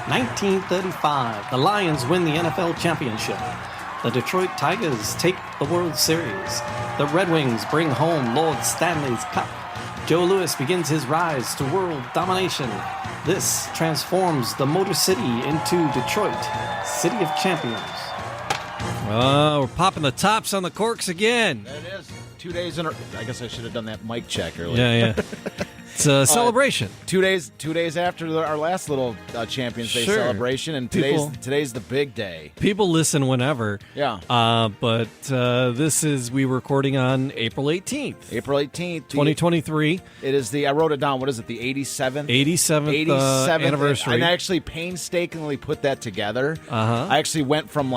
1935, the Lions win the NFL championship. The Detroit Tigers take the World Series. The Red Wings bring home Lord Stanley's Cup. Joe Louis begins his rise to world domination. This transforms the Motor City into Detroit, City of Champions. We're popping the tops on the corks again. That is 2 days in a... I guess I should have done that mic check earlier. Yeah. It's a celebration. 2 days after our last little Champions Day celebration, and today's the big day. People listen whenever. Yeah. But we were recording on April 18th. April 18th. 2023. It is I wrote it down, what is it, the 87th? 87th anniversary. And I actually painstakingly put that together. Uh-huh. I actually went from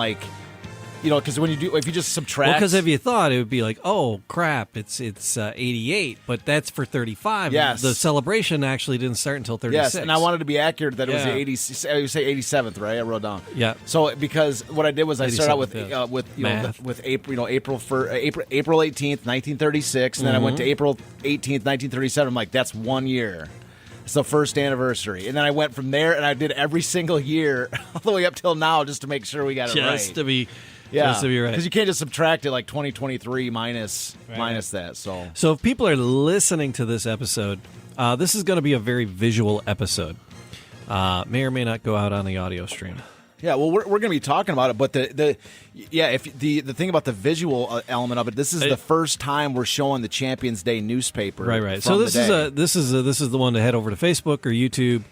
because if you just subtract, because if you thought it would be like, oh crap, it's 88, but that's for 35. Yes, the celebration actually didn't start until 36. Yes, and I wanted to be accurate that it was the 80. You say 87th, right? I wrote down. Yeah. So because what I did was I started out with April April 18th, 1936, and then I went to April 18th, 1937. I'm like, that's 1 year. It's the first anniversary. And then I went from there, and I did every single year all the way up till now just to make sure we got it right. Just to be right. Because you can't just subtract it like 2023 minus that. So if people are listening to this episode, this is going to be a very visual episode. May or may not go out on the audio stream. Yeah, well, we're going to be talking about it, but the thing about the visual element of it, this is the first time we're showing the Champions Day newspaper. Right. So this is the one to head over to Facebook or YouTube,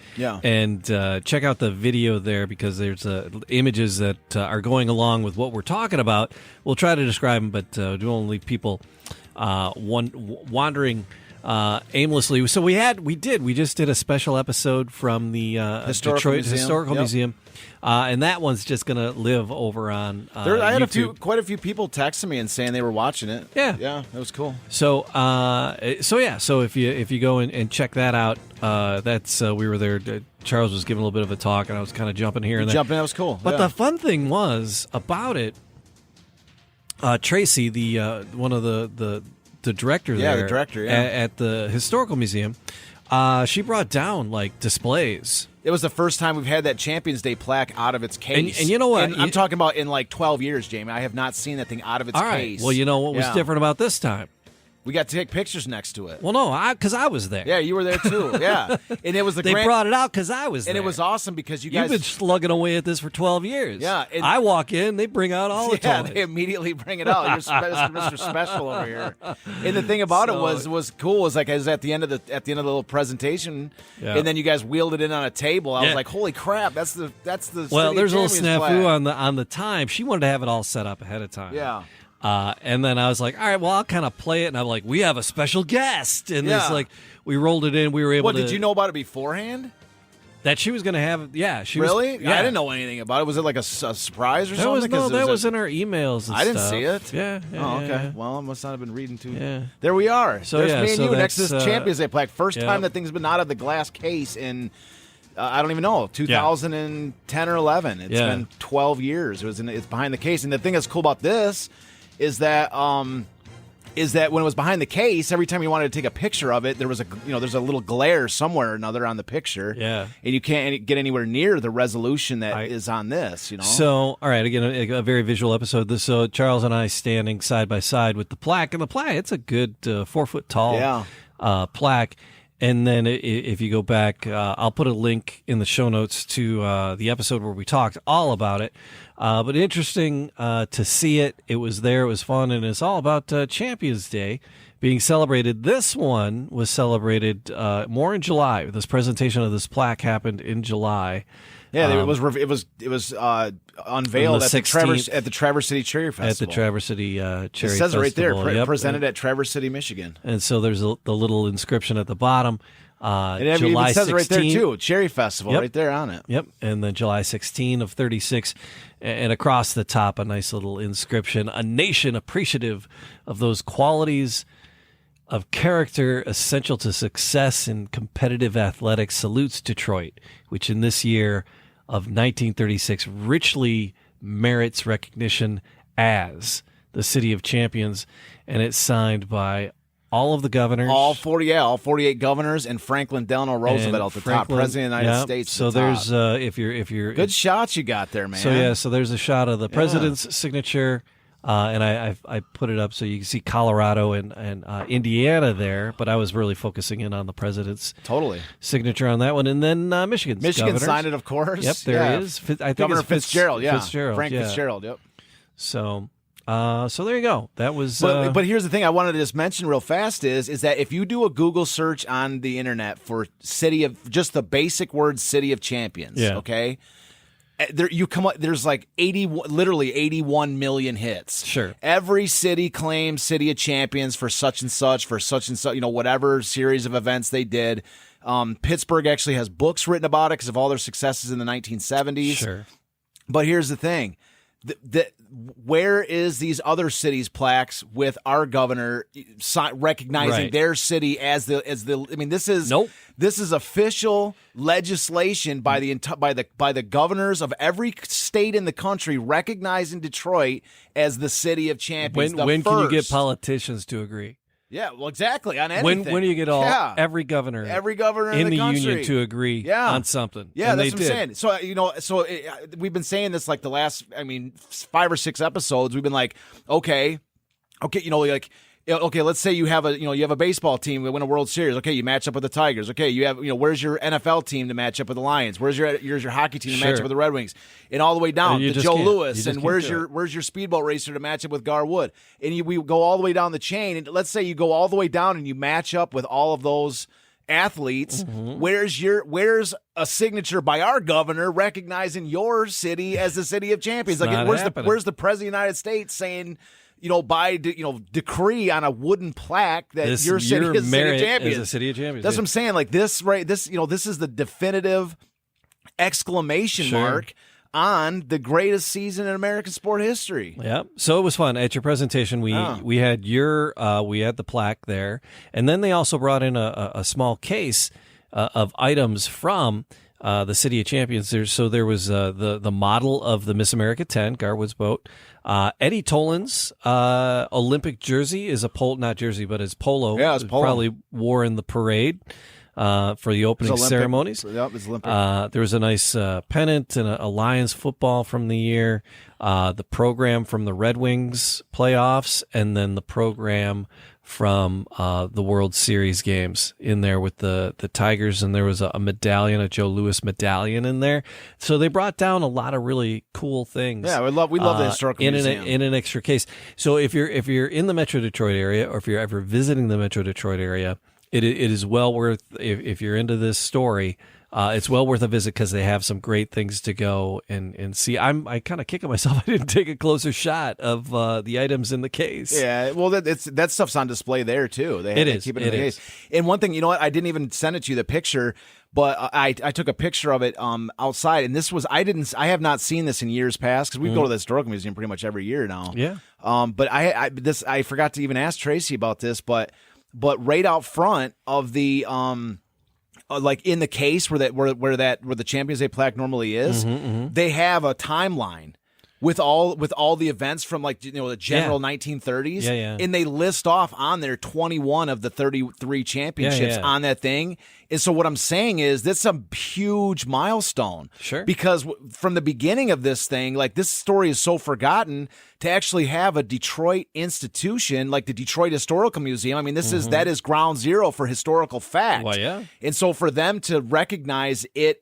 and check out the video there, because there's images that are going along with what we're talking about. We'll try to describe them, but we won't leave people wandering aimlessly. So we just did a special episode from the Detroit Historical Museum. And that one's just going to live over on I had YouTube. quite a few people texting me and saying they were watching it. Yeah, that was cool. So if you go and check that out, that's we were there. Charles was giving a little bit of a talk, and I was kind of jumping here and there. That was cool. But the fun thing was about it. Tracy, the one of the director there, the director, at the Historical Museum, she brought down displays. It was the first time we've had that Champions Day plaque out of its case. And you know what? I'm talking about in 12 years, Jamie. I have not seen that thing out of its case. Well, you know what was different about this time? We got to take pictures next to it. Well, no, because I was there. Yeah, you were there too. Yeah, and it was they brought it out because I was there. And it was awesome because you guys... You've been slugging away at this for 12 years. Yeah. I walk in, they bring out all the toys. Yeah, they immediately bring it out. You're Mr. Special over here. And the thing about it was cool. Was it was at the end of the little presentation, and then you guys wheeled it in on a table. I was like, holy crap, that's the Well, there's a little snafu flag. on the time. She wanted to have it all set up ahead of time. Yeah. And then I was like, all right, well, I'll kind of play it. And I'm like, we have a special guest. And it's we rolled it in. We were able to... Did you know about it beforehand? That she was going to have... Yeah. She really? Was, yeah. I didn't know anything about it. Was it like a surprise or something? That was in our emails and I didn't stuff. see it. Yeah. Oh, okay. Yeah. Well, I must not have been reading too... Yeah. There we are. So, there's me and you next to that's, this Champions Day plaque. First time that thing's been out of the glass case in... I don't even know, 2010 or 11. It's been 12 years. It's behind the case. And the thing that's cool about this is that when it was behind the case, every time you wanted to take a picture of it, there was there's a little glare somewhere or another on the picture. Yeah. And you can't get anywhere near the resolution that is on this, So, all right, again, a very visual episode. So Charles and I standing side by side with the plaque. And the plaque, it's a good 4 foot tall plaque. And then if you go back, I'll put a link in the show notes to the episode where we talked all about it. But interesting to see it. It was there. It was fun. And it's all about Champions Day being celebrated. This one was celebrated more in July. This presentation of this plaque happened in July. Yeah, it was unveiled at the Traverse City Cherry Festival. At the Traverse City Cherry Festival. It says it right there, presented at Traverse City, Michigan. And so there's the little inscription at the bottom. It July says 16, it right there, too. Cherry Festival, right there on it. Yep, and then July 16 of 36. And across the top, a nice little inscription, a nation appreciative of those qualities of character essential to success in competitive athletics salutes Detroit, which in this year of 1936 richly merits recognition as the City of Champions, and it's signed by all of the governors, all 48 governors, and Franklin Delano Roosevelt at the top, President of the United States. So there's if you're good shots you got there, man. So there's a shot of the president's signature. And I put it up so you can see Colorado and Indiana there, but I was really focusing in on the president's signature on that one, and then Michigan signed it, of course. Yep, there is. I think Governor it's Fitzgerald, Frank Fitzgerald. Yep. So there you go. That was. But here's the thing I wanted to just mention real fast is that if you do a Google search on the internet for just the basic word City of Champions, okay. There you come up. There's like literally 81 million hits. Sure. Every city claims City of Champions for such and such, whatever series of events they did. Pittsburgh actually has books written about it because of all their successes in the 1970s. Sure. But here's the thing. Where is these other cities' plaques with our governor recognizing their city as the? I mean, this is official legislation by the governors of every state in the country recognizing Detroit as the city of champions. When can you get politicians to agree? Yeah, well, exactly, on anything. When do you get every governor in the country union to agree on something? Yeah, and that's what I'm saying. So we've been saying this like the last 5 or 6 episodes. We've been like, okay, let's say you have a baseball team that win a World Series. Okay, you match up with the Tigers. Okay, you have where's your NFL team to match up with the Lions? Where's your hockey team to match up with the Red Wings? And all the way down to Joe Louis. And where's your speedboat racer to match up with Garwood? And we go all the way down the chain. And let's say you go all the way down and you match up with all of those athletes. Mm-hmm. Where's a signature by our governor recognizing your city as the City of Champions? Where's the President of the United States saying, by decree on a wooden plaque that your city is a City of Champions. Is a City of Champions. That's what I'm saying. Like this, right? This is the definitive exclamation mark on the greatest season in American sport history. Yeah. So it was fun. At your presentation, we had we had the plaque there, and then they also brought in a small case of items from the City of Champions. There was the model of the Miss America 10, Garwood's boat. Eddie Tolan's Olympic jersey is not jersey, but his polo. Yeah, it's polo. Probably wore in the parade for the opening ceremonies. Yep, it's Olympic. There was a nice pennant and a Lions football from the year, the program from the Red Wings playoffs, and then the program from the World Series games in there with the Tigers, and there was a medallion, a Joe Louis medallion in there. So they brought down a lot of really cool things. Yeah, we love the historical museum. In an extra case. So if you're in the Metro Detroit area, or if you're ever visiting the Metro Detroit area, it is well worth, if you're into this story, it's well worth a visit because they have some great things to go and see. I kind of kicking myself I didn't take a closer shot of the items in the case. Yeah, well, that stuff's on display there too. They keep it in the case. And one thing, I didn't even send it to you, the picture, but I took a picture of it outside, and this was I have not seen this in years past because we go to the historical museum pretty much every year now. Yeah. But I forgot to even ask Tracy about this, but right out front of the like in the case where the Champions Day plaque normally is, they have a timeline with all the events from the general 1930s, and they list off on there 21 of the 33 championships on that thing. And so what I'm saying is that's a huge milestone. Sure. Because from the beginning of this thing, like this story is so forgotten, to actually have a Detroit institution like the Detroit Historical Museum. I mean, that is ground zero for historical fact. Well, yeah. And so for them to recognize it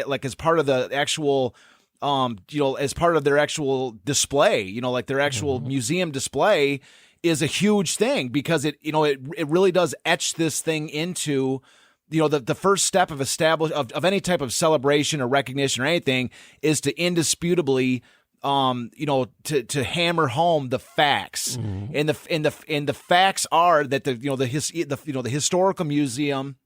like as part of the actual as part of their actual display, like their actual museum display, is a huge thing because it really does etch this thing into the first step of any type of celebration or recognition or anything is to indisputably to hammer home the facts. And the facts are that the historical museum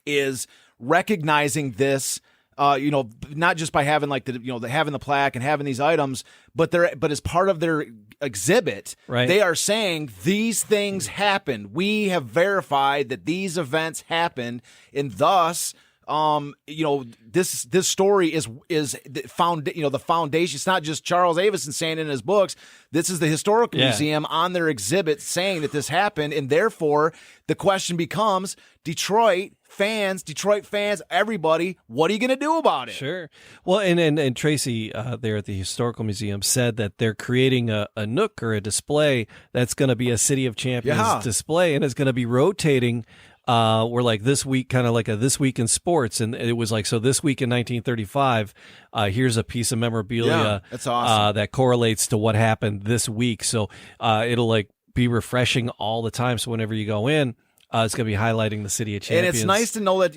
is recognizing this. Not just by having having the plaque and having these items, but as part of their exhibit, right. They are saying these things happened. We have verified that these events happened, and thus, this story is the foundation. It's not just Charles Avison saying it in his books. This is the Historical Museum on their exhibit saying that this happened, and therefore the question becomes: Detroit fans, everybody, what are you going to do about it? Sure. Well, and Tracy there at the Historical Museum said that they're creating a nook or a display that's going to be a City of Champions display, and it's going to be rotating. We're like this week, kind of like a This Week in Sports. And it was like, so this week in 1935, here's a piece of memorabilia that's awesome. That correlates to what happened this week. So it'll like be refreshing all the time. So whenever you go in, it's going to be highlighting the City of Champions. And it's nice to know that,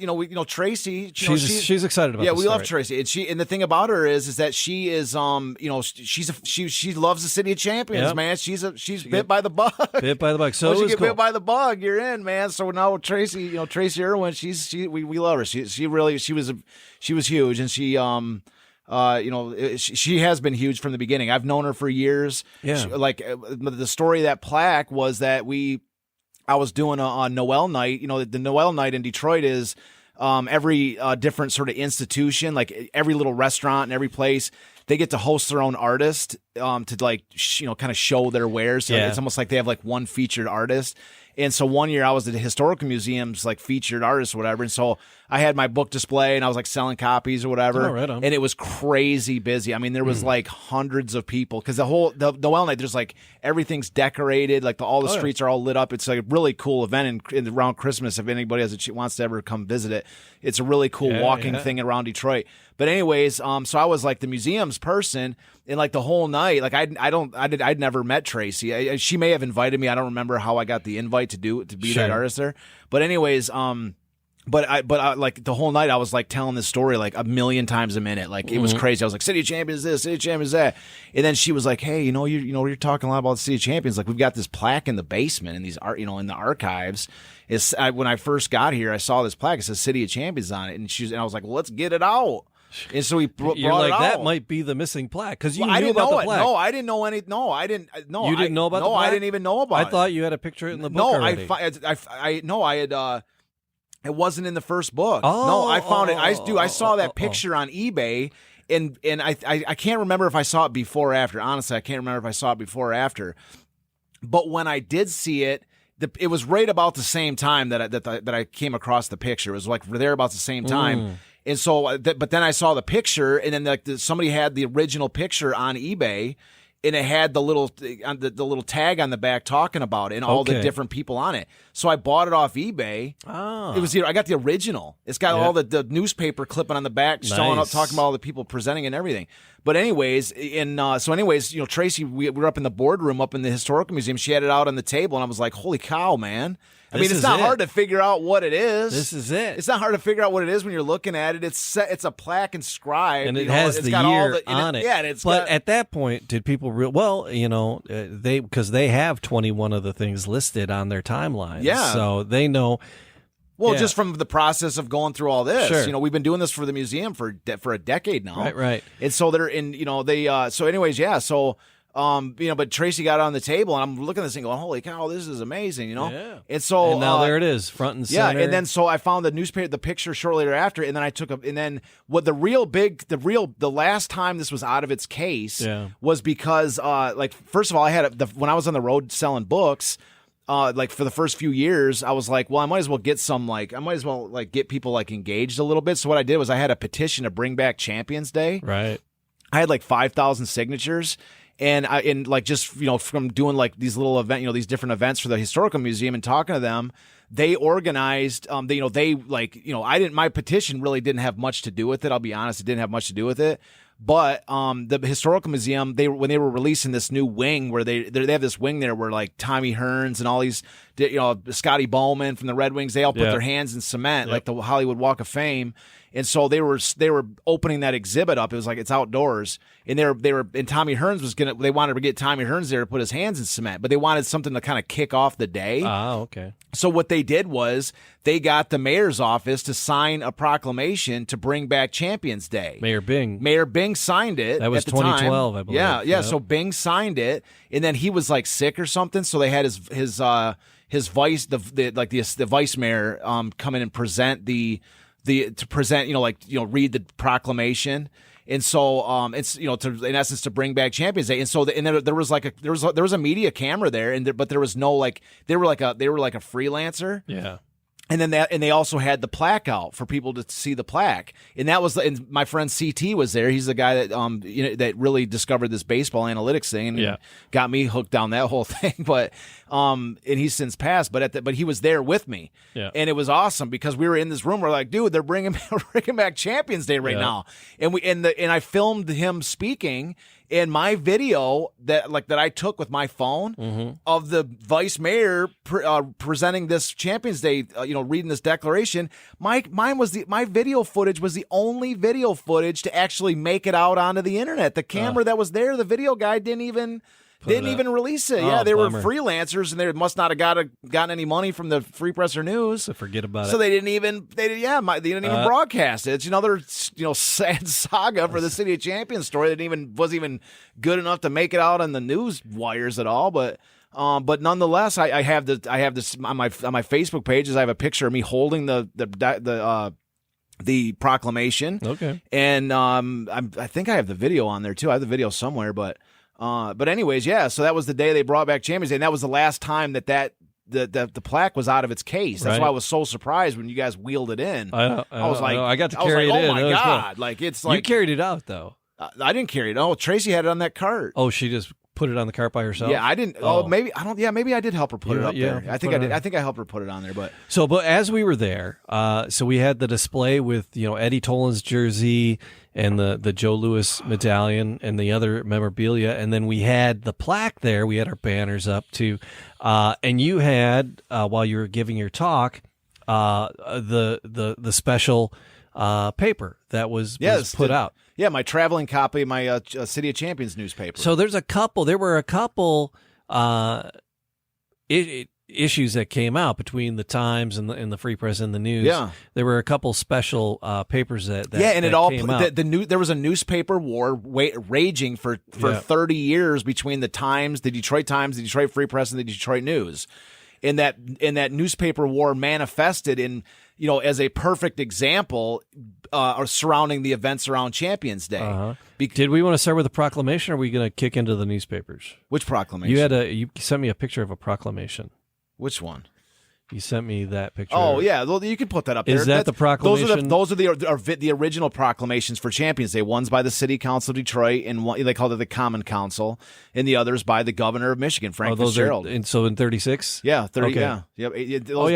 Tracy, she's excited about this. Yeah, we story. love Tracy. And the thing about her is that she is, she loves the City of Champions, man. She's bit by the bug. Bit by the bug. So once you get bit by the bug, you're in, man. So now Tracy, Tracy Irwin, we love her. She was huge, and she she has been huge from the beginning. I've known her for years. Yeah. The story of that plaque was that I was doing a Noel night. The Noel night in Detroit is every different sort of institution, like every little restaurant and every place, they get to host their own artist to kind of show their wares. So it's almost like they have like one featured artist. And so one year I was at the Historical Museum's like featured artist or whatever. And so I had my book display and I was like selling copies or whatever. Oh, right on. And it was crazy busy. I mean, there was like hundreds of people because the Noel night, there's like everything's decorated. Like all the streets are all lit up. It's like a really cool event around Christmas. If anybody wants to ever come visit it, it's a really cool walking thing around Detroit. But anyways, so I was like the museum's person, and like the whole night, like I'd never met Tracy. She may have invited me. I don't remember how I got the invite to be that artist there. But anyways, but I like the whole night I was like telling this story like a million times a minute. Like it was crazy. I was like, City of Champions this, City of Champions that. And then she was like, hey, you're talking a lot about the City of Champions. Like we've got this plaque in the basement in these in the archives. When I first got here, I saw this plaque. It says City of Champions on it, and I was like, well, let's get it out. And so we brought You're like, it out. That might be the missing plaque because you knew I didn't about know the it. plaque. No, I didn't know any. No, I didn't. No, you didn't know about the plaque? No, I didn't even know about it. I thought you had a picture in the book already. I had. It wasn't in the first book. Oh, no, I found it. I saw that picture on eBay, and I can't remember if I saw it before or after. Honestly, I can't remember if I saw it before or after. But when I did see it, it was right about the same time that I came across the picture. It was like there about the same time. And so, but then I saw the picture, and then somebody had the original picture on eBay, and it had the little tag on the back talking about it and all the different people on it. So I bought it off eBay. Oh. I got the original. It's got all the newspaper clipping on the back, showing up, talking about all the people presenting and everything. But anyways, Tracy, we were up in the boardroom up in the Historical Museum. She had it out on the table, and I was like, holy cow, man. I mean, it's not hard to figure out what it is. This is it. It's not hard to figure out what it is when you're looking at it. It's a plaque inscribed, and it has the year on it. Yeah, and but at that point, did people because they have 21 of the things listed on their timeline. Yeah, so they know. Well, just from the process of going through all this, sure. We've been doing this for the museum for a decade now. Right. And so they're in, so anyways, yeah, so. But Tracy got it on the table, and I'm looking at this thing going, holy cow, this is amazing, Yeah. And so now there it is, front and center. Yeah, and then so I found the picture shortly thereafter, and then I the last time this was out of its case was because first of all, I had when I was on the road selling books. For the first few years, I was like, well, I might as well get get people engaged a little bit. So what I did was I had a petition to bring back Champions Day. Right. I had 5,000 signatures. And from doing these little event, these different events for the Historical Museum and talking to them, they organized. My petition really didn't have much to do with it. I'll be honest, it didn't have much to do with it. But the Historical Museum, when they were releasing this new wing, where they have this wing there where Tommy Hearns and all these, Scotty Bowman from the Red Wings, they all put their hands in cement, like the Hollywood Walk of Fame. And so they were opening that exhibit up. It was it's outdoors, and and Tommy Hearns they wanted to get Tommy Hearns there to put his hands in cement, but they wanted something to kind of kick off the day. Oh, okay. So what they did was they got the mayor's office to sign a proclamation to bring back Champions Day. Mayor Bing signed it. That was at the 2012, time. I believe. Yeah. Yep. So Bing signed it, and then he was sick or something. So they had his vice, the vice mayor, come in and present the to present, read the proclamation. And so, it's in essence to bring back Champions Day. And so, there was there was a media camera there, but there was no they were like a freelancer. Yeah. And then they also had the plaque out for people to see the plaque. And that was, and my friend CT was there. He's the guy that that really discovered this baseball analytics thing and got me hooked down that whole thing. But and he's since passed. But he was there with me. Yeah. And it was awesome because we were in this room. We're like, dude, they're bringing back Champions Day right now. And I filmed him speaking. In my video that I took with my phone of the vice mayor presenting this Champions Day, reading this declaration, my video footage was the only video footage to actually make it out onto the internet. The camera that was there, the video guy didn't even release it. They were freelancers, and they must not have gotten any money from the Free Press or News. So forget about it. So they didn't even broadcast it. It's another sad saga for the City of Champions story that wasn't even good enough to make it out on the news wires at all. But nonetheless, I have this on my Facebook pages. I have a picture of me holding the proclamation. Okay, and I think I have the video on there too. I have the video somewhere, but anyways, so that was the day they brought back Champions Day, and that was the last time that the plaque was out of its case. That's why I was so surprised when you guys wheeled it in. I was like, I got to carry it in. Oh my God! It's like you carried it out though. I didn't carry it. Oh, Tracy had it on that cart. Oh, she just put it on the cart by herself. Yeah, I didn't. Oh, maybe I don't. Yeah, maybe I did help her put it up there. I think I did. I think I helped her put it on there. But as we were there, so we had the display with Eddie Tolan's jersey and the Joe Louis medallion and the other memorabilia, and then we had the plaque there. We had our banners up too, and you had while you were giving your talk, the special paper that was put out. Yeah, my traveling copy of my City of Champions newspaper. So there were a couple issues that came out between the Times and the Free Press and the News. Yeah, there were a couple special papers that and it all came out. There was a newspaper war raging for 30 years between the Times, the Detroit Free Press, and the Detroit News. And that newspaper war manifested in as a perfect example surrounding the events around Champions Day. Did we want to start with the proclamation, or are we going to kick into the newspapers? Which proclamation? You sent me a picture of a proclamation. Which one? You sent me that picture. Oh yeah, well, you can put that up there. Is that the proclamation? Those are the original proclamations for Champions Day. One's by the City Council of Detroit, and one they called it the Common Council, and the others by the Governor of Michigan, Frank Fitzgerald. So in 36? Yeah, 30. Okay. Yeah.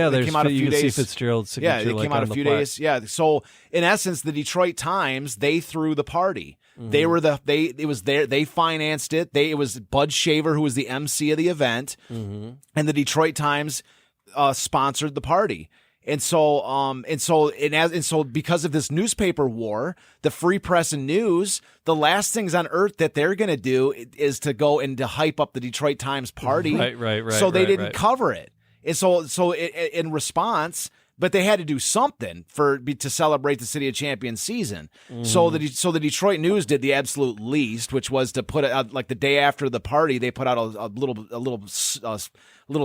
They came out a few days. You can see Fitzgerald's signature. Yeah, they came out a few days. Yeah. So in essence, the Detroit Times, they threw the party. Mm-hmm. They financed it. It was Bud Shaver who was the MC of the event, and the Detroit Times sponsored the party. And so because of this newspaper war, the Free Press and News, the last things on earth that they're going to do is to go and to hype up the Detroit Times party. Right. So they didn't cover it. And so in response, but they had to do something to celebrate the City of Champions season. Mm-hmm. So the Detroit News did the absolute least, which was to put it like the day after the party, they put out a little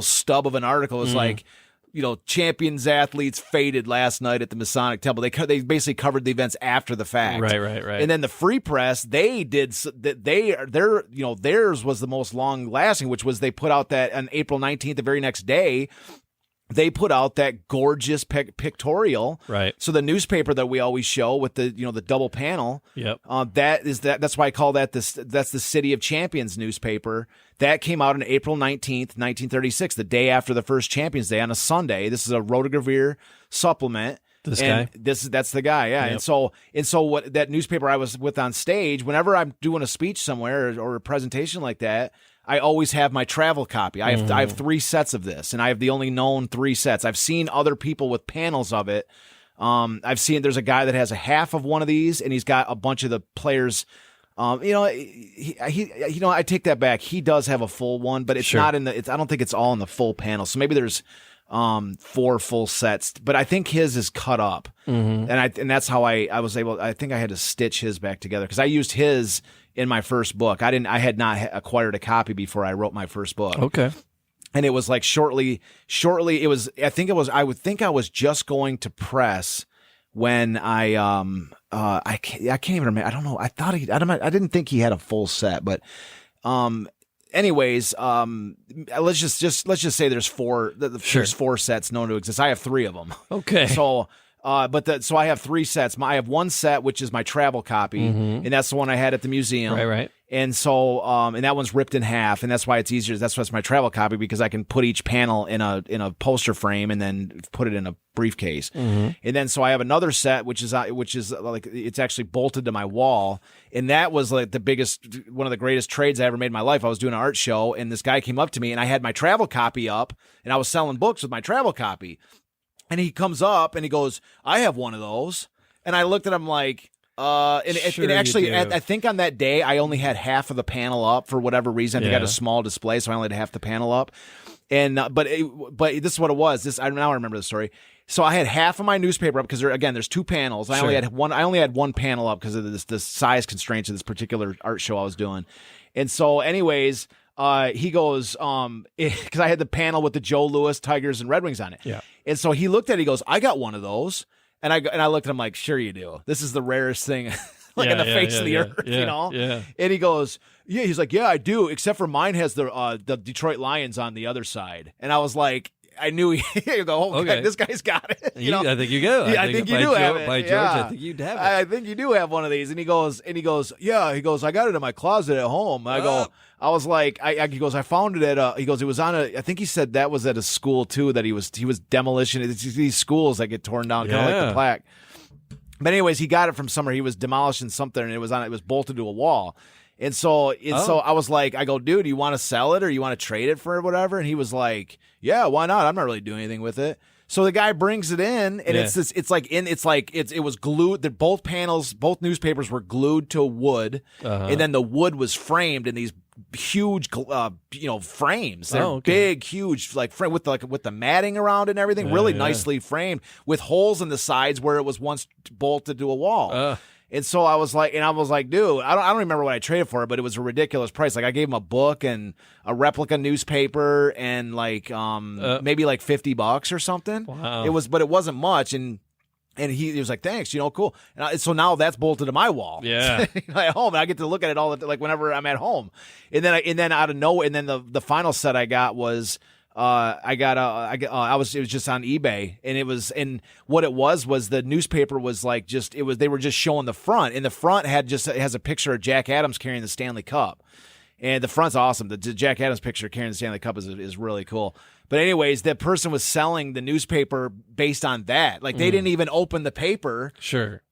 stub of an article. It was like, Champions athletes faded last night at the Masonic Temple. They basically covered the events after the fact. Right. And then the Free Press, theirs was the most long lasting, which was they put out that on April 19th, the very next day. They put out that gorgeous pictorial. Right. So the newspaper that we always show with the the double panel. Yep. That's why I call that that's the City of Champions newspaper. That came out on April 19th, 1936, the day after the first Champions Day on a Sunday. This is a Rotogravure supplement. That's the guy, yeah. Yep. And so what that newspaper I was with on stage, whenever I'm doing a speech somewhere or a presentation like that, I always have my travel copy. I have 3 sets of this, and I have the only known 3 sets. I've seen other people with panels of it. I've seen there's a guy that has a half of one of these, and he's got a bunch of the players. I take that back. He does have a full one, but it's not in the. I don't think it's all in the full panel. So maybe there's 4 full sets, but I think his is cut up, and that's how I was able. I think I had to stitch his back together because I used his in my first book. I had not acquired a copy before I wrote my first book. Okay. And it was like shortly it was, I would think I was just going to press when I can't even remember. I don't know. I didn't think he had a full set, but anyways, let's just say there's four. There's 4 sets known to exist. I have 3 of them. Okay. So, so I have 3 sets. I have 1 set which is my travel copy, and that's the one I had at the museum. Right. And so, and that one's ripped in half, and that's why it's easier. That's why it's my travel copy, because I can put each panel in a poster frame and then put it in a briefcase. And then so I have another set which is like it's actually bolted to my wall, and that was like one of the greatest trades I ever made in my life. I was doing an art show, and this guy came up to me, and I had my travel copy up, and I was selling books with my travel copy, and he comes up and he goes, "I have one of those," and I looked at him like. I think on that day I only had half of the panel up for whatever reason. I think I had a small display, so I only had half the panel up. And but this is what it was. I remember the story. So I had half of my newspaper up because there's 2 panels. I only had one panel up because of the size constraints of this particular art show I was doing. And so, anyways. He goes, because I had the panel with the Joe Louis Tigers and Red Wings on it. Yeah. And so he looked at it, he goes, "I got one of those." And I looked at him like, "Sure you do. This is the rarest thing on the face of the earth, you know?" Yeah. And he goes, "Yeah." He's like, "Yeah, I do, except for mine has the Detroit Lions on the other side." And I was like, I knew he'd go, okay, this guy's got it. You know? I think you go. I think you do have it. By George, I think you'd have it. I think you do have one of these. And he goes, "Yeah." He goes, "I got it in my closet at home." I go, I was like, he goes, "I found it at he goes, it was on I think he said that was at a school too, that he was demolition. It's these schools that get torn down, kind of like the plaque. But anyways, he got it from somewhere. He was demolishing something, and it was bolted to a wall. And so I was like, I go, "Dude, you want to sell it or you want to trade it for whatever?" And he was like, "Yeah, why not? I'm not really doing anything with it." So the guy brings it in, and it was glued. That both newspapers were glued to wood, and then the wood was framed in these huge, frames. They're big, huge, like frame with the matting around it and everything. Really nicely framed with holes in the sides where it was once bolted to a wall. And so I was like, "Dude, I don't remember what I traded for it, but it was a ridiculous price. Like I gave him a book and a replica newspaper and like maybe like $50 or something. Wow. But it wasn't much. And he was like, "Thanks, cool." And so now that's bolted to my wall. Yeah, at home, and I get to look at it all like whenever I'm at home. And then out of nowhere, and then the final set I got was. It was just on eBay, and what it was the newspaper was like they were just showing the front, and the front it has a picture of Jack Adams carrying the Stanley Cup, and the front's awesome. The Jack Adams picture carrying the Stanley Cup is really cool. But anyways, that person was selling the newspaper based on that. Like they didn't even open the paper. Sure.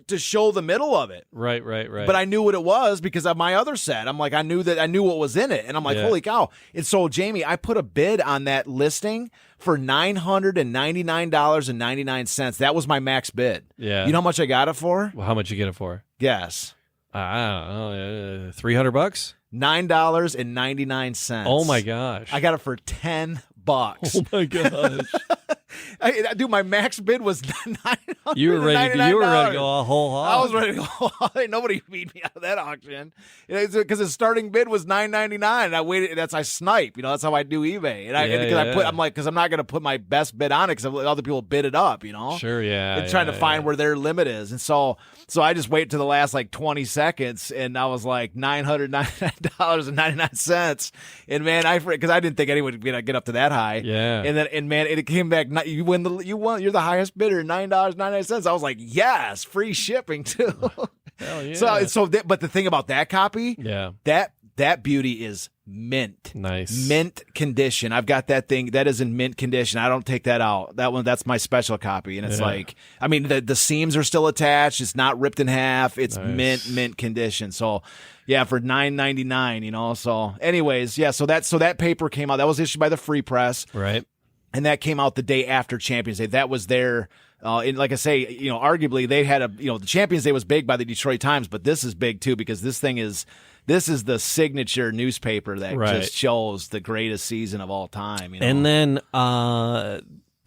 To show the middle of it. Right. But I knew what it was because of my other set. I'm like, I knew what was in it. And I'm like, holy cow. And so, Jamie, I put a bid on that listing for $999.99. That was my max bid. Yeah. You know how much I got it for? Well, how much you get it for? Guess. I don't know. $300? $9.99. Oh my gosh. I got it for $10. Oh my gosh. Dude, my max bid was $999. You were ready to go a whole hog. I was ready to go. Nobody beat me out of that auction because the starting bid was $9.99. And I waited. I snipe. That's how I do eBay. And because I'm not going to put my best bid on it because other people bid it up. Sure, yeah. And trying to find where their limit is, and so I just wait to the last like 20 seconds, and I was like $999.99. And man, because I didn't think anyone would get up to that high. Yeah. And man, it came back. You won. You're the highest bidder, $9.99. I was like, yes, free shipping too. Hell yeah. But the thing about that copy, that beauty is mint. Nice. Mint condition. I've got that thing that is in mint condition. I don't take that out. That's my special copy. And it's like, I mean, the seams are still attached. It's not ripped in half. It's mint condition. So yeah, for $9.99, so anyways, so that paper came out. That was issued by the Free Press. Right. And that came out the day after Champions Day. That was their, and like I say, arguably they had the Champions Day was big by the Detroit Times, but this is big too because this is the signature newspaper that just shows the greatest season of all time. And then,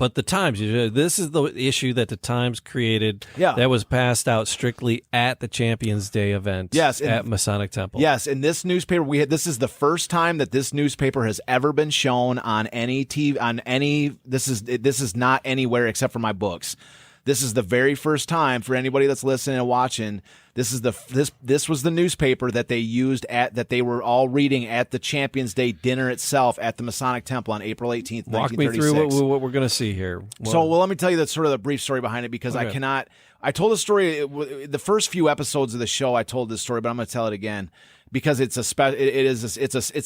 but the Times, this is the issue that the Times created that was passed out strictly at the Champions Day event at Masonic Temple. Yes, and this newspaper, this is the first time that this newspaper has ever been shown on any TV, this is not anywhere except for my books. This is the very first time for anybody that's listening and watching. This was the newspaper that they used that they were all reading at the Champions Day dinner itself at the Masonic Temple on April 18th, 1936. Walk me through what we're going to see here. So, let me tell you the brief story behind it, because okay. I told the story, the first few episodes of the show, I told this story, but I'm going to tell it again because it's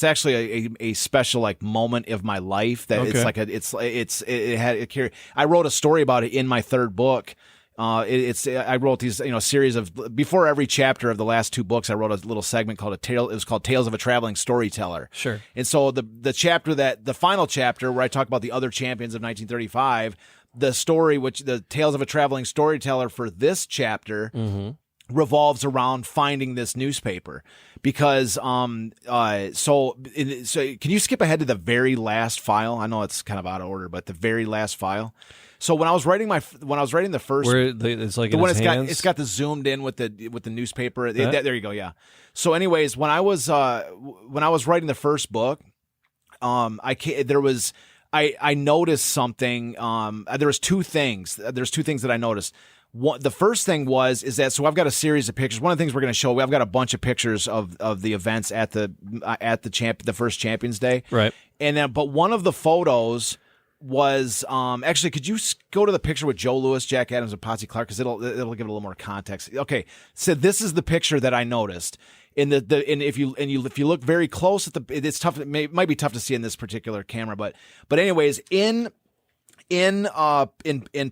actually a special like moment of my life that I wrote a story about it in my third book. I wrote these, series of, before every chapter of the last 2 books, I wrote a little segment called it was called Tales of a Traveling Storyteller. Sure. And so the final chapter where I talk about the other champions of 1935, the Tales of a Traveling Storyteller for this chapter revolves around finding this newspaper, because so can you skip ahead to the very last file? I know it's kind of out of order, but the very last file. So when I was writing the first, where it's like the one it's got the zoomed in with the newspaper. There you go. Yeah. So anyways, when I was writing the first book, I noticed something. There was 2 things. There's 2 things that I noticed. The first thing is that so I've got a series of pictures. One of the things we're going to show, I've got a bunch of pictures of the events at the first Champions Day. Right. And then, but one of the photos was actually, could you go to the picture with Joe Louis, Jack Adams, and Patsy Clark, because it'll give it a little more context. Okay, so this is the picture that I noticed. If you look very close at it's tough. It might be tough to see in this particular camera, but anyways, in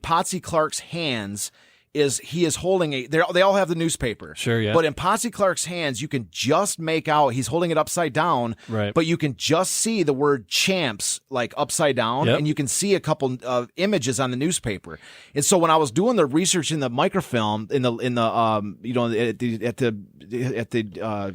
Patsy Clark's hands he is holding they all have the newspaper. Sure, yeah. But in Patsy Clark's hands, you can just make out he's holding it upside down. Right. But you can just see the word champs like upside down, and you can see a couple of images on the newspaper. And so when I was doing the research in the microfilm at the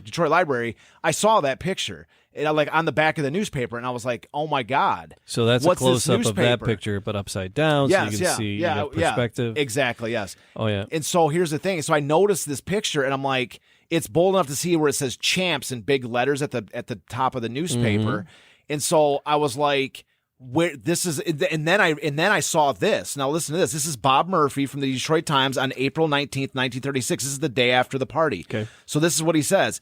Detroit Library, I saw that picture. Like on the back of the newspaper, and I was like, "Oh my God!" So that's a close up of that picture, but upside down, so you can see perspective. Yeah, exactly. Yes. Oh yeah. And so here's the thing. So I noticed this picture, and I'm like, it's bold enough to see where it says "champs" in big letters at the top of the newspaper, and so I was like, "Where this is?" And then I saw this. Now listen to this. This is Bob Murphy from the Detroit Times on April 19th, 1936. This is the day after the party. Okay. So this is what he says.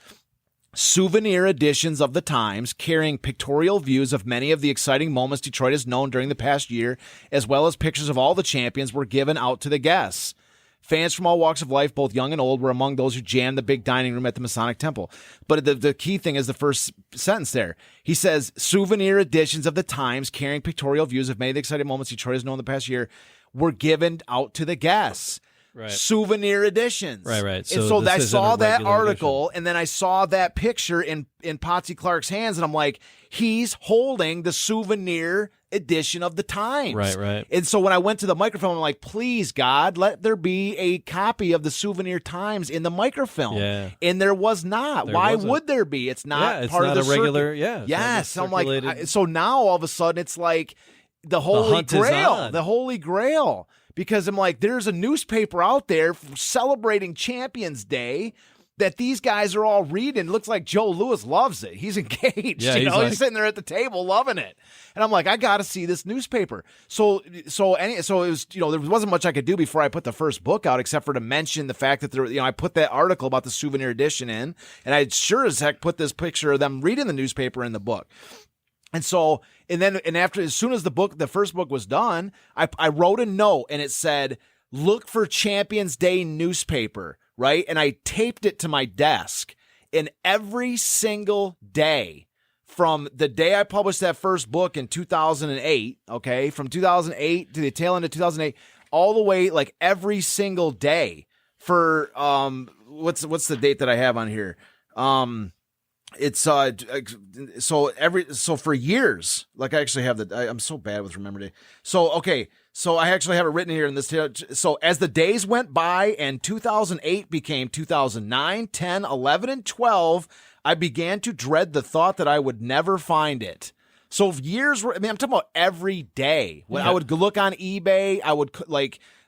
Souvenir editions of the Times carrying pictorial views of many of the exciting moments Detroit has known during the past year, as well as pictures of all the champions, were given out to the guests. Fans from all walks of life, both young and old, were among those who jammed the big dining room at the Masonic Temple. But the key thing is the first sentence there. He says, souvenir editions of the Times carrying pictorial views of many of the exciting moments Detroit has known the past year were given out to the guests. Right. Souvenir editions. Right. And so I saw that article, and then I saw that picture in Patsy Clark's hands, and I'm like, he's holding the souvenir edition of the Times. Right. And so when I went to the microfilm, I'm like, please, God, let there be a copy of the Souvenir Times in the microfilm. Yeah. And there was not. Why would there be? It's not part of the regular. Yeah. Yes. I'm like, so now all of a sudden it's like the Holy Grail. The Holy Grail. Because I'm like, there's a newspaper out there celebrating Champions Day that these guys are all reading. It looks like Joe Louis loves it. He's engaged. Yeah, he's sitting there at the table loving it. And I'm like, I got to see this newspaper. So it was, there wasn't much I could do before I put the first book out, except for to mention the fact that I put that article about the souvenir edition in, and I sure as heck put this picture of them reading the newspaper in the book. And so, as soon as the first book was done, I wrote a note, and it said, look for Champions Day newspaper, right? And I taped it to my desk, and every single day from the day I published that first book in 2008, okay, from 2008 to the tail end of 2008, all the way, like every single day for, what's the date that I have on here? It's so for years, like I actually have I'm so bad with remembering. So I actually have it written here in this. So as the days went by and 2008 became 2009, 10, 11, and 12, I began to dread the thought that I would never find it. So years were, I'm talking about every day. When I would look on eBay, I would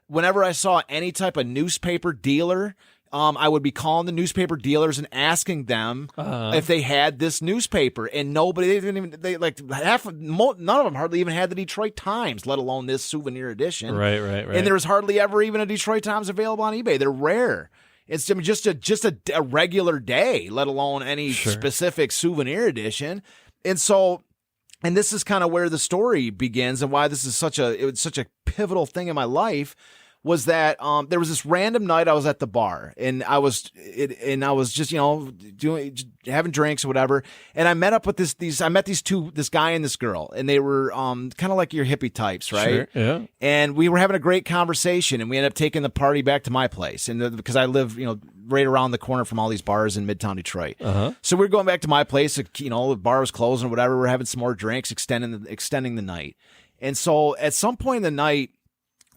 whenever I saw any type of newspaper dealer, I would be calling the newspaper dealers and asking them if they had this newspaper, and nobody, they didn't even, they like none of them hardly even had the Detroit Times, let alone this souvenir edition. Right. And there was hardly ever even a Detroit Times available on eBay. They're rare. It's just a regular day, let alone any specific souvenir edition. And so, and this is kind of where the story begins and why this is such a pivotal thing in my life. Was that there was this random night I was at the bar, and I was just having drinks or whatever, and I met up with this guy and this girl, and they were kind of like your hippie types, right? Sure, yeah. And we were having a great conversation, and we ended up taking the party back to my place, and because I live right around the corner from all these bars in Midtown Detroit. So we're going back to my place. The bar was closing or whatever. We're having some more drinks, extending the night, and so at some point in the night.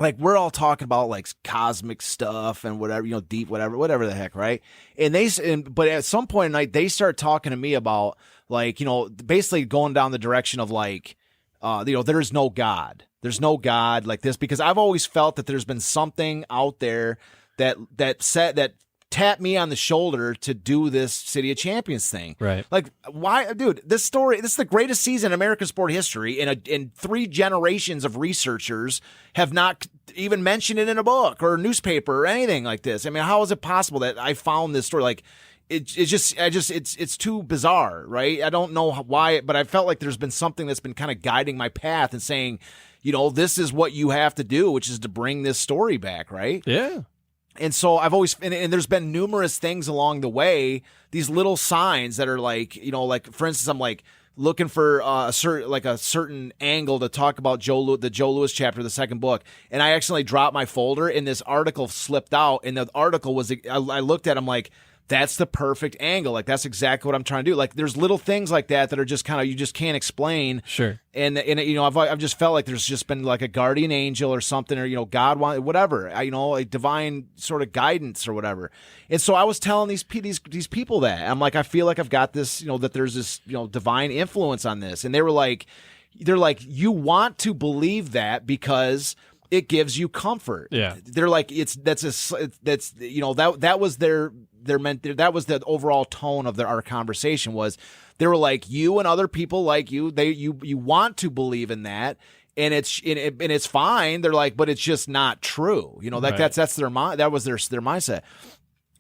Like, we're all talking about like cosmic stuff and whatever, deep, whatever the heck, right? But at some point in the night, they start talking to me about like, basically going down the direction of like, there's no God. There's no God like this, because I've always felt that there's been something out there that tapped me on the shoulder to do this City of Champions thing. Right. Like, why, dude, this is the greatest season in American sport history, and 3 generations of researchers have not even mentioned it in a book or a newspaper or anything like this. I mean, how is it possible that I found this story? Like, it's too bizarre, right? I don't know why, but I felt like there's been something that's been kind of guiding my path and saying, this is what you have to do, which is to bring this story back, right? Yeah. And so I've always, and there's been numerous things along the way, these little signs that are like, like for instance, I'm like looking for a certain angle to talk about the Joe Louis chapter of the second book. And I accidentally dropped my folder and this article slipped out. And the article was, I looked at it, I'm like, that's the perfect angle. Like, that's exactly what I'm trying to do. Like, there's little things like that are just kind of, you just can't explain. Sure. And I've just felt like there's just been like a guardian angel or something, or, God wanted, whatever, a divine sort of guidance or whatever. And so I was telling these people that I'm like, I feel like I've got this, that there's this, divine influence on this. And they're like, you want to believe that because it gives you comfort. Yeah. They're like, that was that was the overall tone of our conversation. Was they were like, you and other people like you, you want to believe in that, and it's fine. They're like, but it's just not true. Like right. that's their mind. That was their mindset.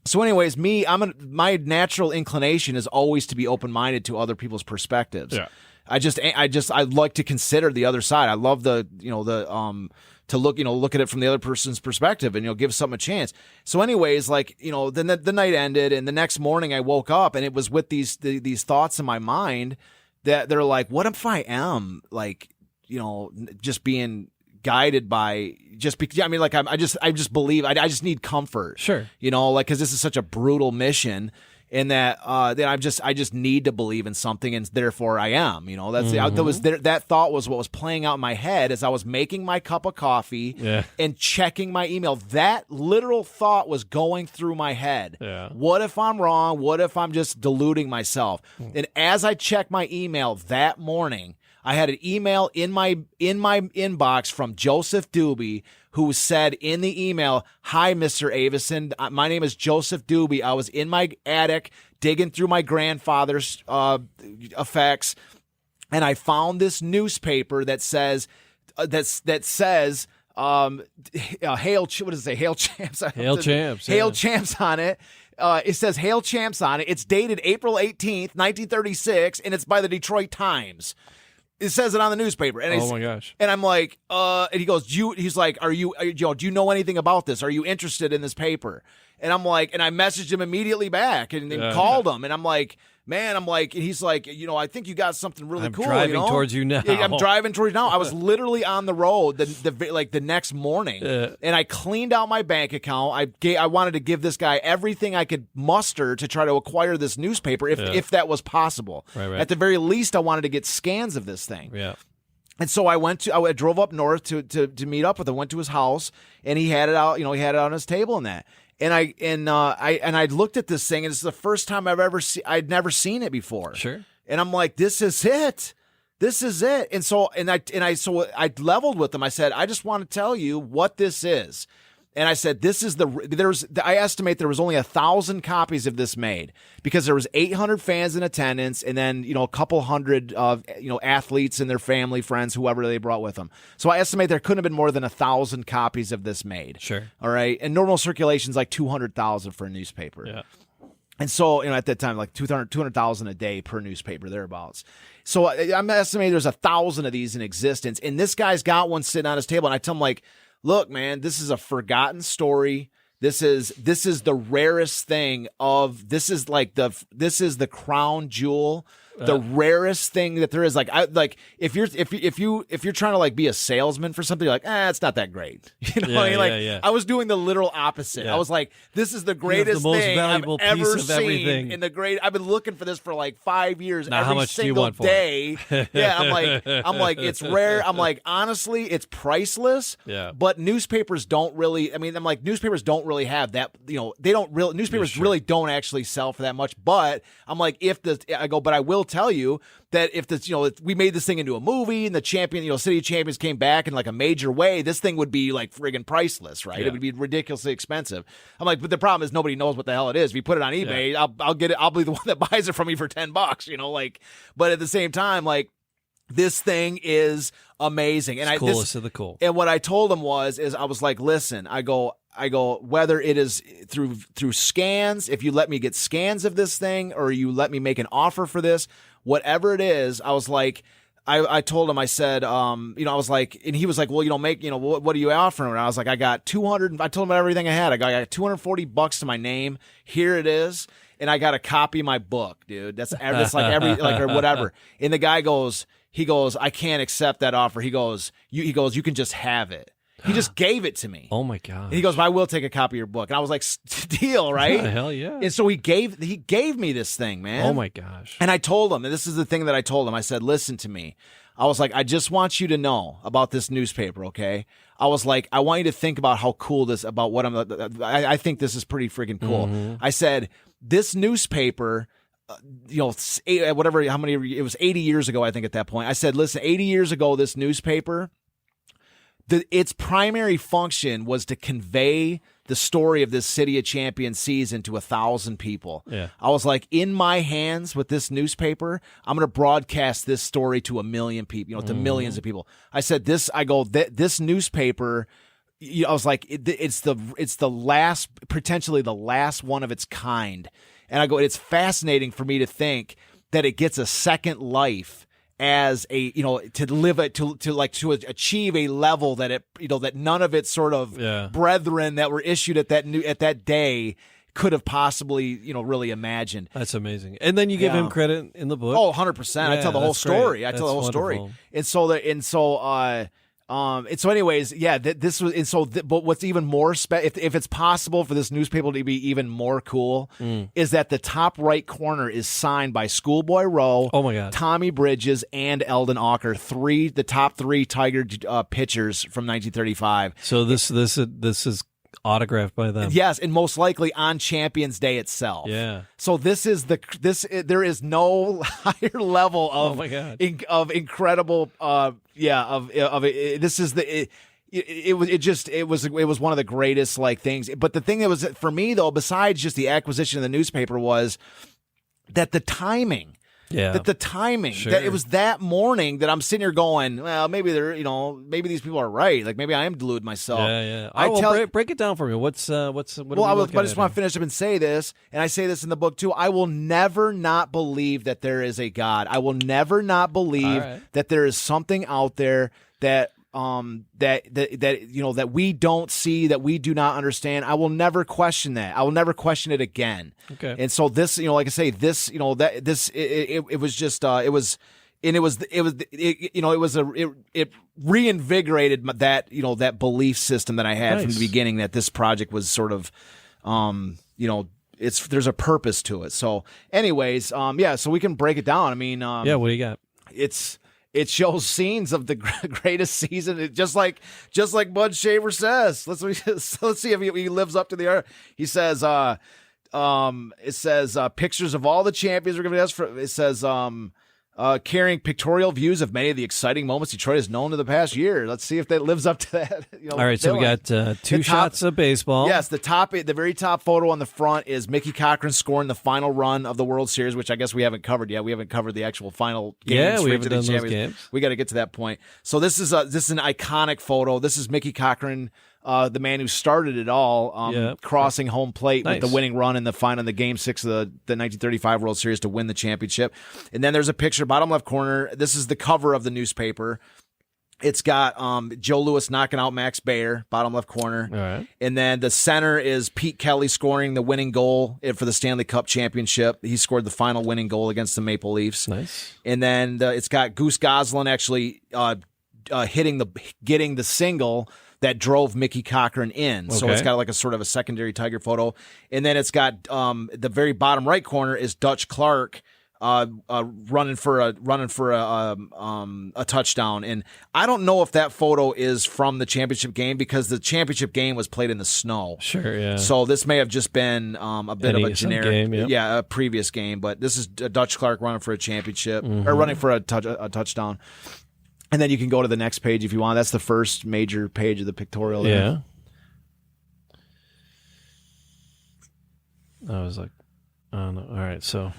So anyways, my natural inclination is always to be open-minded to other people's perspectives. Yeah. I like to consider the other side. I love to look at it from the other person's perspective and, give something a chance. So anyways, like, then the night ended, and the next morning I woke up, and it was with these thoughts in my mind that they're like, what if I am like, just being guided by I just believe, I just need comfort. Sure. Cause this is such a brutal mission. And that I just need to believe in something, and therefore I am. That thought was what was playing out in my head as I was making my cup of coffee and checking my email. That literal thought was going through my head. Yeah. What if I'm wrong? What if I'm just deluding myself? And as I checked my email that morning, I had an email in my inbox from Joseph Doobie, who said in the email, "Hi, Mr. Avison. My name is Joseph Doobie. I was in my attic digging through my grandfather's effects, and I found this newspaper that says Hail, what does it say? Hail Champs. Hail Champs. Hail Champs on it. It says Hail Champs on it. It's dated April 18th, 1936, and it's by the Detroit Times. It says it on the newspaper. And oh my gosh. And I'm like, and he goes, he's like, do you know anything about this? Are you interested in this paper? And I'm like, and I messaged him immediately back and called him. And I'm like, man, and he's like, I think you got something really cool. I'm driving towards you now. I'm driving towards you now. I was literally on the road the next morning, and I cleaned out my bank account. I wanted to give this guy everything I could muster to try to acquire this newspaper, if that was possible. Right. At the very least, I wanted to get scans of this thing. Yeah. And so I drove up north to meet up with him. Went to his house, and he had it out. He had it on his table and that. And I looked at this thing, and it's the first time I'd never seen it before. Sure. And I'm like, this is it. This is it. And so I leveled with them. I said, I just want to tell you what this is. And I said, I estimate there was only 1,000 copies of this made because there was 800 fans in attendance and then, a couple hundred of, athletes and their family, friends, whoever they brought with them. So I estimate there couldn't have been more than 1,000 copies of this made. Sure. All right. And normal circulation is like 200,000 for a newspaper. Yeah. And so, at that time, like 200,000 a day per newspaper, thereabouts. So I'm estimating there's 1,000 of these in existence. And this guy's got one sitting on his table. And I tell him, like, look, man, this is a forgotten story. This is the rarest thing this is the crown jewel, the rarest thing that there is. Like, if you're trying to like be a salesman for something, you're like, it's not that great. I was doing the literal opposite. Yeah. I was like, this is the greatest the most thing valuable I've ever piece of seen everything. in the great. I've been looking for this for like 5 years. Now, every how much do you single want for day. Yeah, I'm like, it's rare. I'm like, honestly, it's priceless. Yeah. But newspapers don't really. I mean, I'm like, newspapers don't really have that. They don't really. Newspapers really don't actually sell for that much. But I'm like, but I will tell you that if we made this thing into a movie and the City of Champions came back in like a major way, this thing would be like friggin' priceless, right? Yeah. It would be ridiculously expensive. I'm like, but the problem is nobody knows what the hell it is. If you put it on eBay, I'll get it. I'll be the one that buys it from you for $10, but at the same time, like, this thing is amazing. And coolest of the cool. And what I told him is I was like, listen, I go, whether it is through scans, if you let me get scans of this thing or you let me make an offer for this, whatever it is, I was like, I told him, I said, I was like, and he was like, well, what are you offering? And I was like, I got 200. I told him everything I had. I got $240 to my name. Here it is. And I got a copy of my book, dude. That's like or whatever. And the guy goes, I can't accept that offer. He goes, you can just have it. He just gave it to me. Oh my God. And he goes, I will take a copy of your book. And I was like, deal, right? Hell yeah. And so he gave me this thing, man. Oh my gosh. And I told him, and this is the thing that I told him. I said, listen to me. I was like, I just want you to know about this newspaper, okay? I was like, I want you to think about how cool I think this is pretty freaking cool. Mm-hmm. I said, this newspaper, it was 80 years ago, I think at that point. I said, listen, 80 years ago, this newspaper, its primary function was to convey the story of this City of Champions season to 1,000 people. Yeah. I was like, in my hands with this newspaper, I'm going to broadcast this story to 1 million people, to millions of people. I said, this newspaper, I was like, it's the last, potentially the last one of its kind. And I go, it's fascinating for me to think that it gets a second life as a, to live it, to achieve a level that it, that none of its sort of brethren that were issued at that day could have possibly, really imagined. That's amazing. And then you give him credit in the book. Oh, 100%. I tell the whole story. Great. I tell the whole story. And so anyways, this was, but what's even more if it's possible for this newspaper to be even more cool, is that the top right corner is signed by Schoolboy Rowe, oh my God, Tommy Bridges, and Eldon Auker, the top three Tiger pitchers from 1935. So this is autographed by them. Yes, and most likely on Champions Day itself. Yeah. So there is no higher level of oh my God. Of incredible this is it was one of the greatest like things. But the thing that was for me though, besides just the acquisition of the newspaper, was that the timing. Yeah. That the timing, sure. that it was that morning that I'm sitting here going, well, maybe maybe these people are right. Like maybe I am deluding myself. Yeah. Break it down for me. What I just want to finish up and say this, and I say this in the book too. I will never not believe that there is a God. I will never not believe that there is something out there that that we don't see, that we do not understand. I will never question that. I will never question it again. Okay. And so this, like I say, this, it reinvigorated that, that belief system that I had from the beginning, that this project was sort of, there's a purpose to it. So anyways, so we can break it down. I mean, what do you got? It shows scenes of the greatest season, just like Bud Shaver says. Let's see if he lives up to the art. He says, it says pictures of all the champions we're giving us. It says carrying pictorial views of many of the exciting moments Detroit has known in the past year. Let's see if that lives up to that. All right, so we got two shots of baseball. Yes, the very top photo on the front is Mickey Cochran scoring the final run of the World Series, which I guess we haven't covered yet. We haven't covered the actual final games. Yeah, we haven't done those games. We got to get to that point. So this is an iconic photo. This is Mickey Cochran, the man who started it all, crossing home plate with the winning run in the Game 6 of the 1935 World Series to win the championship. And then there's a picture, bottom left corner. This is the cover of the newspaper. It's got Joe Louis knocking out Max Baer, bottom left corner. All right. And then the center is Pete Kelly scoring the winning goal for the Stanley Cup championship. He scored the final winning goal against the Maple Leafs. Nice. And then it's got Goose Goslin actually getting the single that drove Mickey Cochran in. Okay. So it's got like a sort of a secondary Tiger photo. And then it's got the very bottom right corner is Dutch Clark running for a touchdown. And I don't know if that photo is from the championship game because the championship game was played in the snow. Sure, yeah. So this may have just been a bit of a generic game, a previous game. But this is Dutch Clark running for a championship or running for a touchdown. And then you can go to the next page if you want. That's the first major page of the pictorial there. I was like, oh, no. All right, so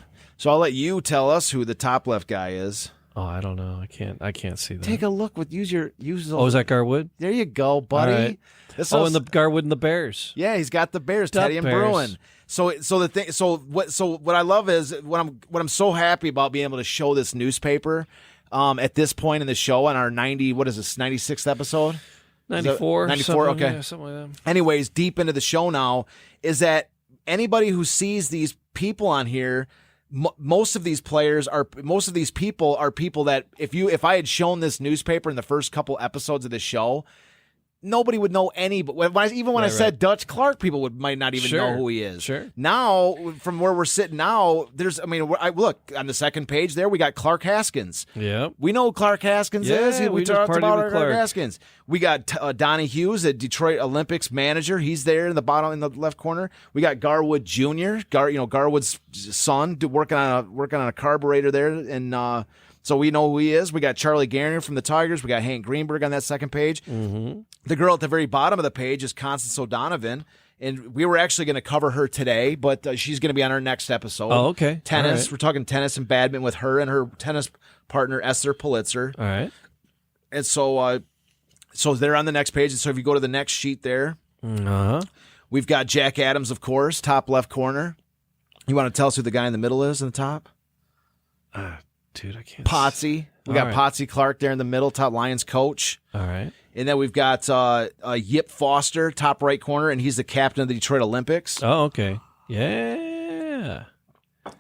I'll let you tell us who the top left guy is. Oh, I don't know. I can't see that. Take a look. Use. Oh, is that Garwood? There you go, buddy. Right. And the Garwood and the Bears. Yeah, he's got the Bears, Teddy and Bruin. So what I love is what I'm so happy about being able to show this newspaper. At this point in the show on our 96th episode? 94. 94, okay. Yeah, something like that. Anyways, deep into the show now, is that anybody who sees these people on here, most of these people are people that if I had shown this newspaper in the first couple episodes of the show, nobody would know any. But when I said Dutch Clark, people might not even know who he is. Sure. Now, from where we're sitting now, look on the second page there. We got Clark Haskins. Yeah. We know who Clark Haskins is. We talked about Clark Haskins. We got Donnie Hughes, a Detroit Olympics manager. He's there in the left corner. We got Garwood Jr. Garwood's son, working on a carburetor there, and so we know who he is. We got Charlie Garnier from the Tigers. We got Hank Greenberg on that second page. Mm-hmm. The girl at the very bottom of the page is Constance O'Donovan, and we were actually going to cover her today, but she's going to be on our next episode. Oh, okay. Tennis. Right. We're talking tennis and badminton with her and her tennis partner, Esther Pulitzer. All right. And so they're on the next page. And so if you go to the next sheet there, we've got Jack Adams, of course, top left corner. You want to tell us who the guy in the middle is in the top? Dude, I can't. Potsy. We got Potsy Clark there in the middle, top Lions coach. All right. And then we've got Yip Foster, top right corner, and he's the captain of the Detroit Olympics. Oh, okay. Yeah.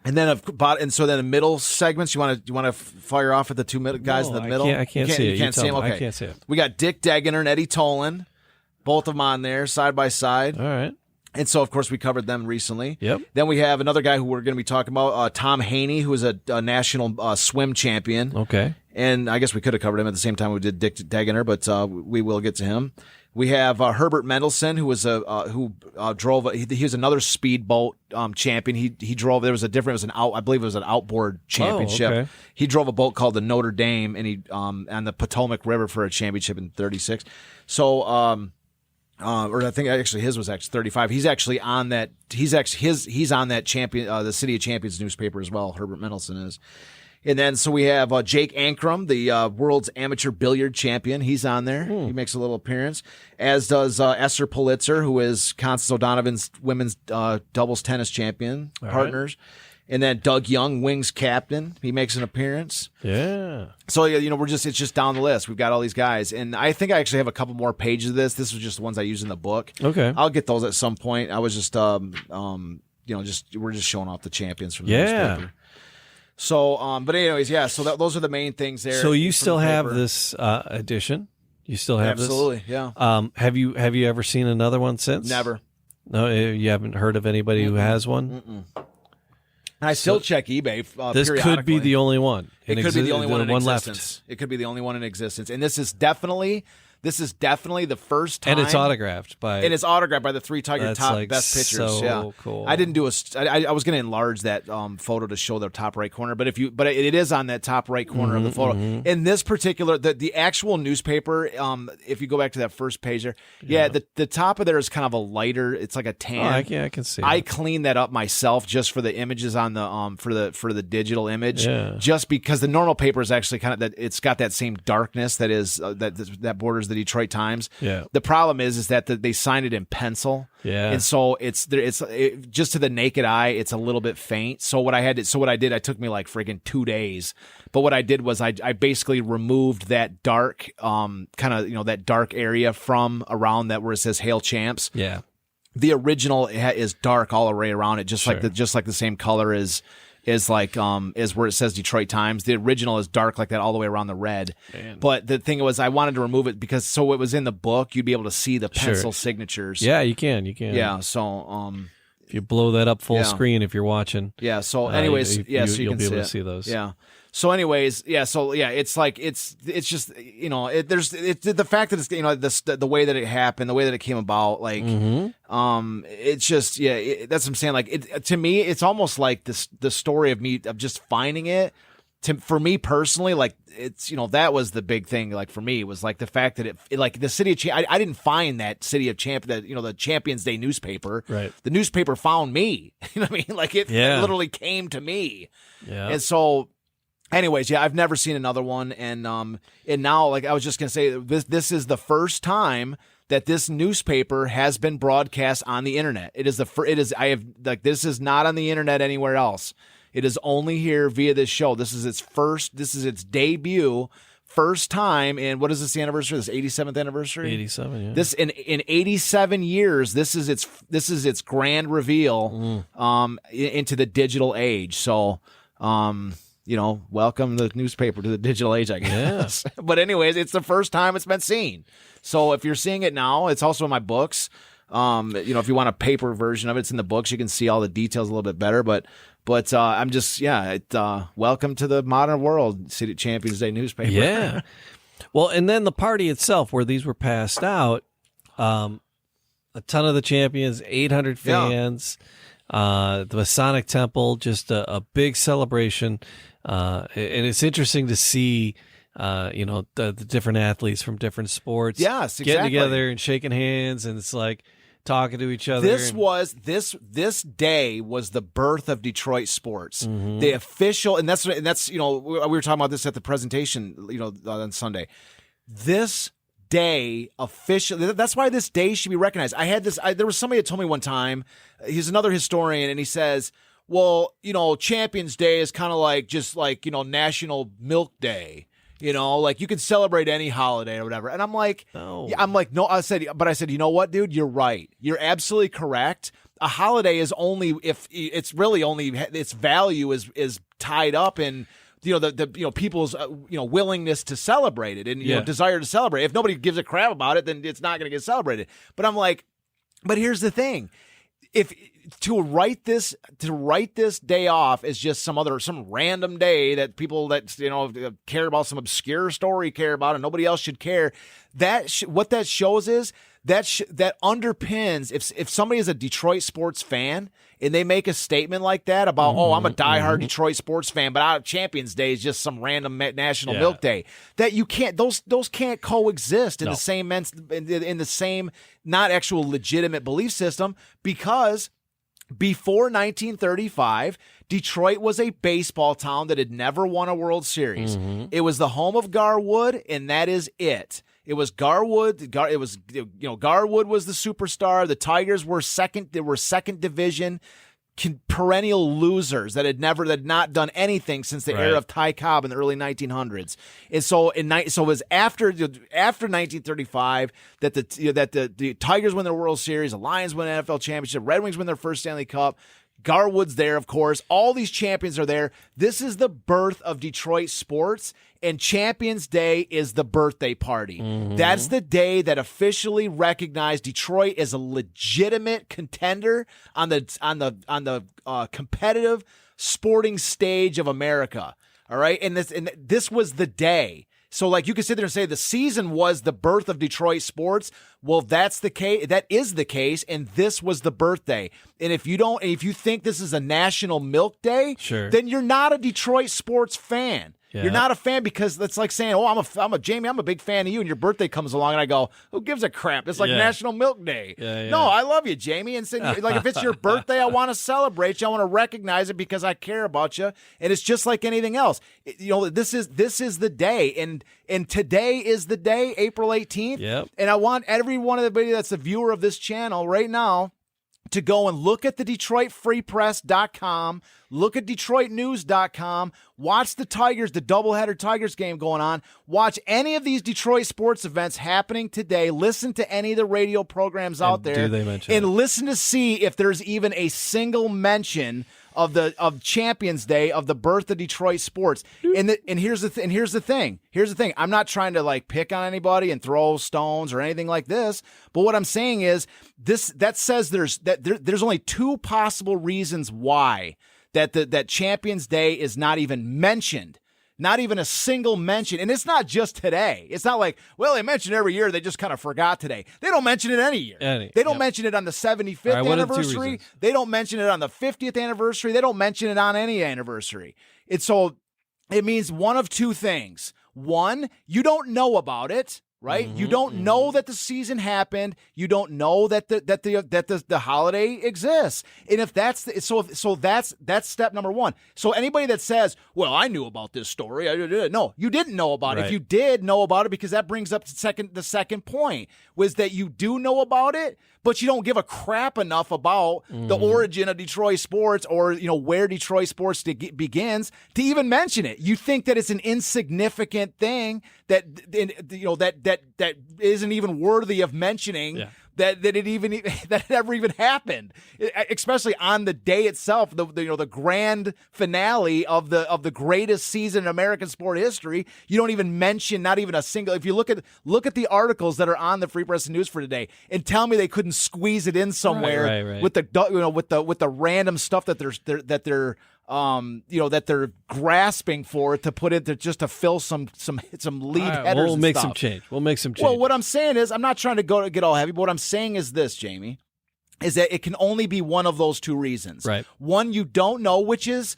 And then the middle segments, you want to fire off at the two guys in the middle? I can't see it. You can't see them? Okay. I can't see it. We got Dick Degener and Eddie Tolan, both of them on there, side by side. All right. And so, of course, we covered them recently. Yep. Then we have another guy who we're going to be talking about, Tom Haney, who is a national swim champion. Okay. And I guess we could have covered him at the same time we did Dick Degener, but we will get to him. We have Herbert Mendelson, who was drove. He was another speedboat champion. He drove. There was it was an outboard championship. Oh, okay. He drove a boat called the Notre Dame, and he on the Potomac River for a championship in '36. So. Or I think actually his was 35. He's actually on that. He's on that champion, the City of Champions newspaper as well. Herbert Mendelson is, and then so we have Jake Ankrum, the world's amateur billiard champion. He's on there. He makes a little appearance, as does Esther Pulitzer, who is Constance O'Donovan's women's doubles tennis champion partners. Right. And then Doug Young, Wings captain, he makes an appearance. Yeah. So it's just down the list. We've got all these guys, and I think I actually have a couple more pages of this. This was just the ones I used in the book. Okay. I'll get those at some point. I was just we're just showing off the champions from the newspaper. So, but anyways, yeah. So those are the main things there. So you still have this edition? You still have Absolutely, yeah. Have you ever seen another one since? Never. No, you haven't heard of anybody who has one. I still check eBay. This could be the only one. It could be the only one in existence. It could be the only one in existence. And this is definitely This is definitely the first time, and it's autographed by the three Tiger top like best pitchers. So cool. I didn't do I was going to enlarge that photo to show the top right corner, but it is on that top right corner of the photo. In this particular, the actual newspaper, if you go back to that first page there, the top of there is kind of a lighter. It's like a tan. I can see. I cleaned that up myself just for the images on the for the digital image, just because the normal paper is actually kind of that. It's got that same darkness that is that borders the Detroit Times. Yeah. The problem is that they signed it in pencil. Yeah. And so it's just to the naked eye, it's a little bit faint. So what I did, it took me like freaking 2 days. But what I did was I basically removed that dark, kind of, that dark area from around that where it says Hail Champs. Yeah. The original is dark all the way around it, just like the same color is where it says Detroit Times. The original is dark like that all the way around the red. Man. But the thing was, I wanted to remove it because so it was in the book, you'd be able to see the pencil signatures. Yeah, you can. Yeah, so if you blow that up full screen, if you're watching. Yeah. So, anyways, so you'll can be able see to see those. Yeah. So, anyways, it's like it's just the fact that it's the way that it happened, the way that it came about, like it's just that's what I'm saying. Like to me, it's almost like the story of just finding it. For me personally, like it's that was the big thing. Like for me, it was like the fact that it like the city of I didn't find that City of Champions, that the Champions Day newspaper. Right. The newspaper found me. You know what I mean? Like it literally came to me. Yeah. And so. Anyways, I've never seen another one, and now, like I was just gonna say, this is the first time that this newspaper has been broadcast on the internet. This is not on the internet anywhere else. It is only here via this show. This is its debut, first time in, what is this, the anniversary? This 87th anniversary? 87, yeah. This in 87 years, this is its grand reveal into the digital age. So. Welcome the newspaper to the digital age, I guess. Yeah. But anyways, it's the first time it's been seen. So if you're seeing it now, it's also in my books. If you want a paper version of it, it's in the books. You can see all the details a little bit better. But I'm just, welcome to the modern world, City Champions Day newspaper. Yeah. Well, and then the party itself, where these were passed out, a ton of the champions, 800 fans, the Masonic Temple, just a big celebration. And it's interesting to see, the different athletes from different sports, yes, getting together and shaking hands, and it's like talking to each other. This day was the birth of Detroit sports. Mm-hmm. The official, and that's we were talking about this at the presentation, on Sunday. This day officially, that's why this day should be recognized. There was somebody that told me one time, he's another historian, and he says, well, Champions Day is kind of like just like, National Milk Day. Like you can celebrate any holiday or whatever. And I'm like, no. I said, you know what, dude? You're right. You're absolutely correct. A holiday is only if it's really only its value is tied up in the people's willingness to celebrate it and desire to celebrate. If nobody gives a crap about it, then it's not going to get celebrated. But I'm like, but here's the thing. If to write this day off as just some random day that people that care about some obscure story care about and nobody else should care, what that shows is that underpins if somebody is a Detroit sports fan and they make a statement like that about I'm a diehard Detroit sports fan, but Champions Day is just some random National Milk Day, that you can't those can't coexist in the same not actual legitimate belief system, because before 1935, Detroit was a baseball town that had never won a World Series. Mm-hmm. It was the home of Garwood, and that is it. It was Garwood. Garwood was the superstar. The Tigers were second. They were second division, perennial losers that had not done anything since the era of Ty Cobb in the early 1900s. And so it was after 1935 that the Tigers win their World Series, the Lions win an NFL championship, Red Wings win their first Stanley Cup. Garwood's there, of course. All these champions are there. This is the birth of Detroit sports, and Champions Day is the birthday party. Mm-hmm. That's the day that officially recognized Detroit as a legitimate contender on the competitive sporting stage of America. All right, and this was the day. So, like, you could sit there and say the season was the birth of Detroit sports. Well, that's the case. That is the case, and this was the birthday. And if you think this is a National Milk Day, then you're not a Detroit sports fan. Yeah. You're not a fan because that's like saying, "Oh, I'm a Jamie. I'm a big fan of you," and your birthday comes along, and I go, "Who gives a crap?" It's like National Milk Day. No, I love you, Jamie, and like if it's your birthday, I want to celebrate you. I want to recognize it because I care about you, and it's just like anything else. This is the day, and today is the day, April 18th. Yep. And I want everybody that's a viewer of this channel right now to go and look at the DetroitFreePress.com, look at DetroitNews.com, watch the Tigers, the doubleheader Tigers game going on, watch any of these Detroit sports events happening today, listen to any of the radio programs out there, listen to see if there's even a single mention of Champions Day, of the birth of Detroit sports. And here's the thing. I'm not trying to like pick on anybody and throw stones or anything like this. But what I'm saying is that says there's only two possible reasons why that Champions Day is not even mentioned. Not even a single mention. And it's not just today. It's not like, well, they mention it every year. They just kind of forgot today. They don't mention it any year. They don't mention it on the 75th anniversary. They don't mention it on the 50th anniversary. They don't mention it on any anniversary. So it means one of two things. One, you don't know about it. Right? You don't know that the season happened. You don't know that the holiday exists. And if that's so that's step number one. So anybody that says, "Well, I knew about this story," no, you didn't know about it. If you did know about it, because that brings up the second point, was that you do know about it, but you don't give a crap enough about the origin of Detroit sports or where Detroit sports begins to even mention it. You think that it's an insignificant thing that isn't even worthy of mentioning. Yeah. That it ever even happened, especially on the day itself, the grand finale of the greatest season in American sport history. You don't even mention, not even a single. If you look at the articles that are on the Free Press and News for today, and tell me they couldn't squeeze it in somewhere with the random stuff that they're grasping for to put into just to fill some lead headers. We'll make some change. Well, what I'm saying is, I'm not trying to get all heavy, but what I'm saying is this, Jamie, is that it can only be one of those two reasons. Right. One, you don't know, which is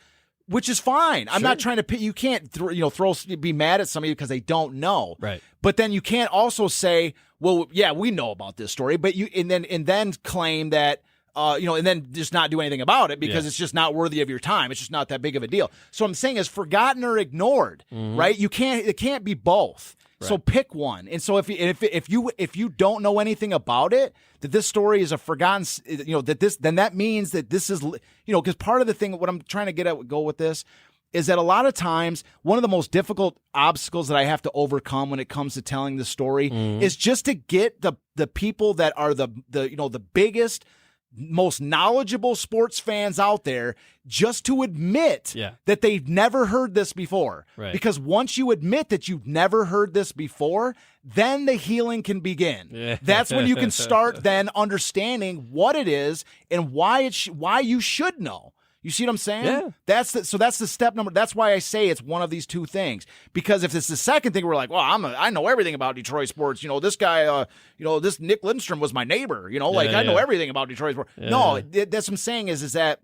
fine. I'm not trying to you can't be mad at somebody because they don't know. Right. But then you can't also say, well, yeah, we know about this story, but and then claim that. And then just not do anything about it because it's just not worthy of your time. It's just not that big of a deal. So what I'm saying is forgotten or ignored, right? It can't be both. Right. So pick one. And so if you don't know anything about it, that this story is a forgotten, then that means that this is, because part of the thing, what I'm trying to go with this is that a lot of times one of the most difficult obstacles that I have to overcome when it comes to telling the story is just to get the people that are the biggest, most knowledgeable sports fans out there just to admit that they've never heard this before. Right. Because once you admit that you've never heard this before, then the healing can begin. Yeah. That's when you can start then understanding what it is and why you should know. You see what I'm saying? Yeah. That's the step number. That's why I say it's one of these two things. Because if it's the second thing, we're like, well, I know everything about Detroit sports. This guy, this Nick Lindstrom was my neighbor. I know everything about Detroit sports. Yeah. No, that's what I'm saying is that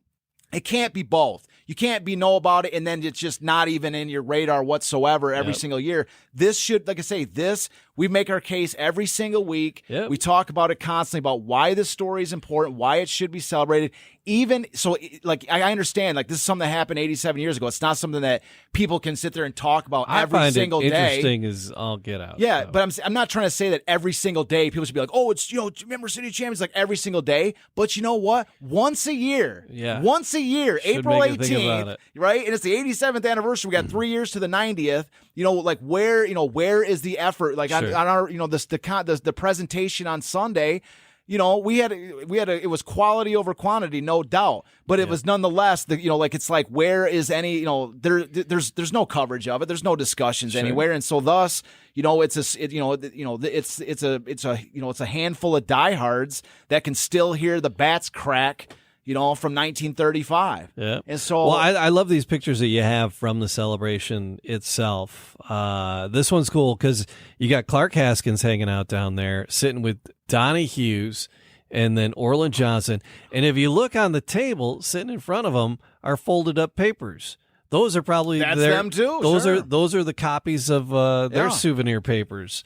it can't be both. You can't know about it and then it's just not even in your radar whatsoever every single year. This should, like I say, we make our case every single week. Yep. We talk about it constantly about why this story is important, why it should be celebrated. Even so, I understand, this is something that happened 87 years ago. It's not something that people can sit there and talk about every single day. Interesting as all get out. Yeah, so. But I'm not trying to say that every single day people should be like, oh, it's remember City Champions every single day. But you know what? Once a year, April 18th, right? And it's the 87th anniversary. We got 3 years to the 90th. Where is the effort? On our the presentation on Sunday. It was quality over quantity, no doubt, but it was nonetheless where is any, there's no coverage of it. There's no discussions anywhere. And so thus, it's a handful of diehards that can still hear the bats crack, from 1935. Yeah. And so, well, I love these pictures that you have from the celebration itself. This one's cool because you got Clark Haskins hanging out down there, sitting with Donnie Hughes and then Orlin Johnson. And if you look on the table, sitting in front of them are folded up papers. Those are probably them too. Those are the copies of their souvenir papers.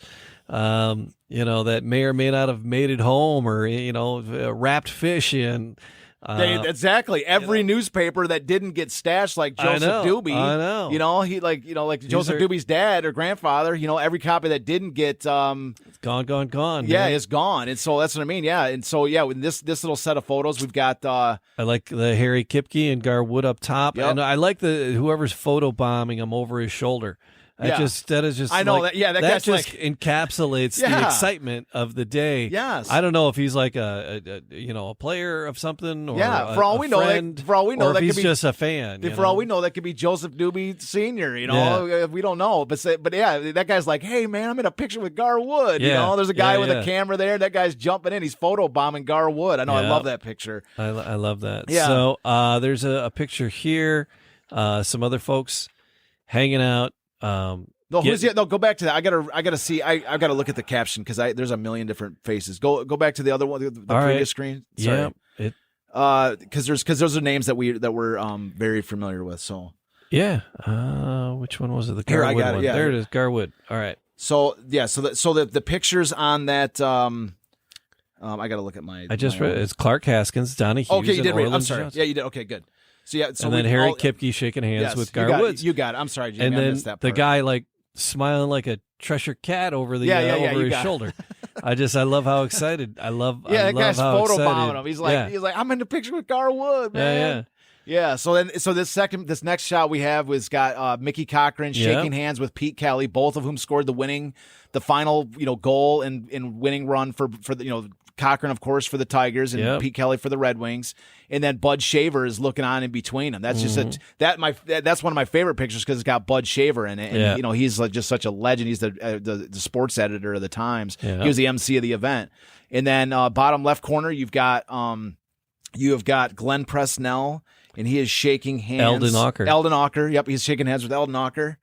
That may or may not have made it home, or wrapped fish in. Exactly. Every newspaper that didn't get stashed like Joseph Doobie. I know. He like Joseph Doobie's dad or grandfather, every copy that didn't get it's gone. Yeah, it's gone. And so that's what I mean. Yeah. And so in this little set of photos, we've got I like the Harry Kipke and Gar Wood up top. Yep. And I like whoever's photobombing him over his shoulder. That is just. I know that. Yeah, that just encapsulates the excitement of the day. Yes, I don't know if he's like a player of something, or for all we know, or if he's just a fan. For all we know, that could be Joseph Doobie Sr. We don't know, but that guy's like, hey man, I'm in a picture with Gar Wood. There's a guy with a camera there. That guy's jumping in. He's photobombing Gar Wood. I know. I love that picture. I love that. Yeah. So there's a picture here. Some other folks hanging out. Go back to that. I gotta see. I gotta look at the caption because there's a million different faces. Go back to the other one, the previous screen. Sorry. Yeah, because those are names that we're very familiar with. So which one was it? The Gar Wood one. There it is, Gar Wood. All right. So the pictures on that. I gotta look at my. I just read it's Clark Haskins, Donnie Hughes. Okay, you did read. I'm sorry. Johnson. Yeah, you did. Okay, good. So and then Harry Kipke shaking hands with Gar Woods. You got it. I'm sorry, Jamie. And I then missed that part. the guy like smiling like a Cheshire cat over the over his shoulder. I love how excited. I love that guy's photobombing him. He's like I'm in the picture with Gar Wood, man. Yeah. So this next shot we have was got Mickey Cochran shaking hands with Pete Kelly, both of whom scored the final goal in winning run for the Cochran, of course, for the Tigers, and Pete Kelly for the Red Wings, and then Bud Shaver is looking on in between them. That's just that's one of my favorite pictures because it's got Bud Shaver in it, and he's like just such a legend. He's the sports editor of the Times. He was the MC of the event, and then bottom left corner you have got Glenn Presnell, and he is shaking hands. Eldon Ocker. Yep, he's shaking hands with Eldon Ocker.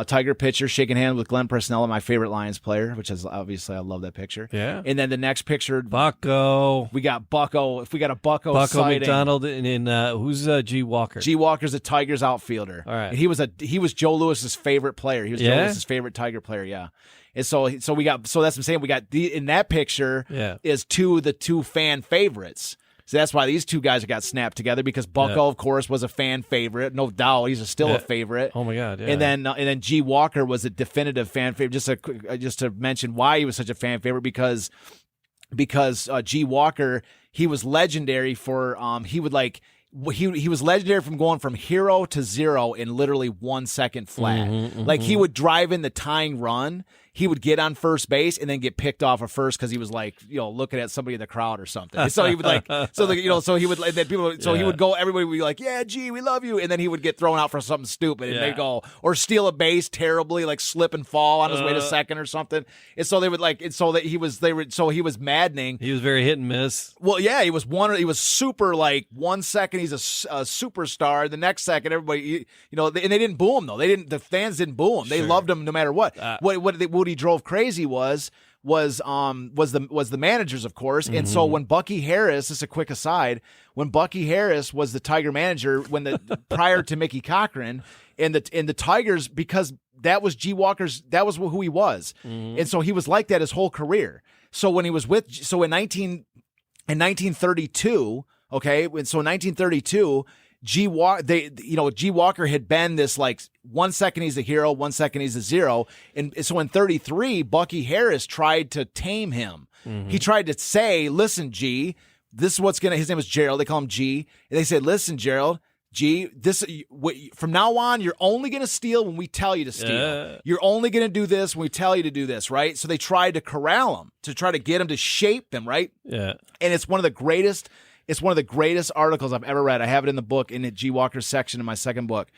Tiger pitcher shaking hands with Glenn Presnell, my favorite Lions player, which is obviously I love that picture. Yeah. And then the next picture, Bucko. We got Bucko. If we got a Bucko sighting. McDonald and who's G. Walker? G. Walker's a Tigers outfielder. All right. And he was Joe Lewis's favorite player. He was Joe Lewis's favorite Tiger player. Yeah. And so that's what I'm saying. We got in that picture is the two fan favorites. So that's why these two guys got snapped together because Bucko, of course, was a fan favorite. No doubt, he's still a favorite. Oh my God! Yeah. And then G. Walker was a definitive fan favorite. Just to mention why he was such a fan favorite because G. Walker, he was legendary for he was legendary from going from hero to zero in literally 1 second flat. Like he would drive in the tying run. He would get on first base and then get picked off at first because he was like, looking at somebody in the crowd or something. So he would he would go, everybody would be like, yeah, gee, we love you. And then he would get thrown out for something stupid and they'd go, or steal a base terribly, like slip and fall on his way to second or something. And so they would so he was maddening. He was very hit and miss. Well, yeah, he was super like 1 second he's a superstar. The next second, everybody, and they didn't boo him though. The fans didn't boo him. They loved him no matter what. What he drove crazy was the managers, of course. And so when Bucky Harris, this is a quick aside, when Bucky Harris was the Tiger manager prior to Mickey Cochran and the Tigers, because that was G. Walker's, that was who he was. And so he was like that his whole career. So when he was in 1932, okay, and so in 1932, G. Walker had been this like 1 second he's a hero, 1 second he's a zero. And so in 33, Bucky Harris tried to tame him. He tried to say, listen, G, this is what's his name was Gerald. They call him G. And they said, listen, Gerald, G, from now on, you're only going to steal when we tell you to steal. You're only going to do this when we tell you to do this, right? So they tried to corral him, to try to get him to shape him, right? Yeah. And it's one of the greatest articles I've ever read. I have it in the book, in the G. Walker section in my second book,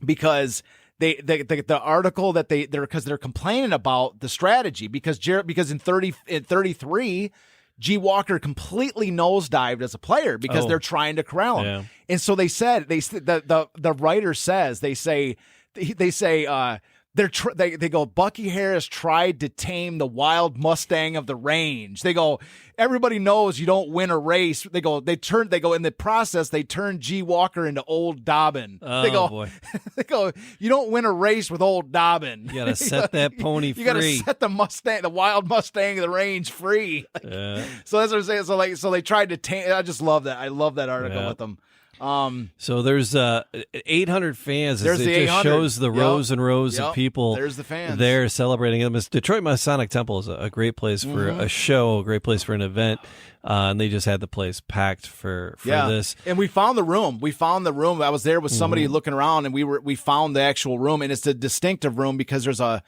because the article that they're complaining about the strategy because in 33, G. Walker completely nosedived as a player because they're trying to corral him. Yeah. And so they said, the writer says, they say, they go, Bucky Harris tried to tame the wild Mustang of the range. They go, everybody knows you don't win a race. They go, in the process, they turned G. Walker into old Dobbin. Oh, boy. They go, you don't win a race with old Dobbin. You got to set that pony free. You got to set the wild Mustang of the range free. So that's what I'm saying. So they tried to tame. I just love that. I love that article with them. So there's 800 fans. There's the 800. Just shows the rows and rows of people. There's the fans there celebrating them. Detroit Masonic Temple is a great place for a show, a great place for an event, and they just had the place packed for this. And we found the room. I was there with somebody looking around, and we found the actual room, and it's a distinctive room because there's a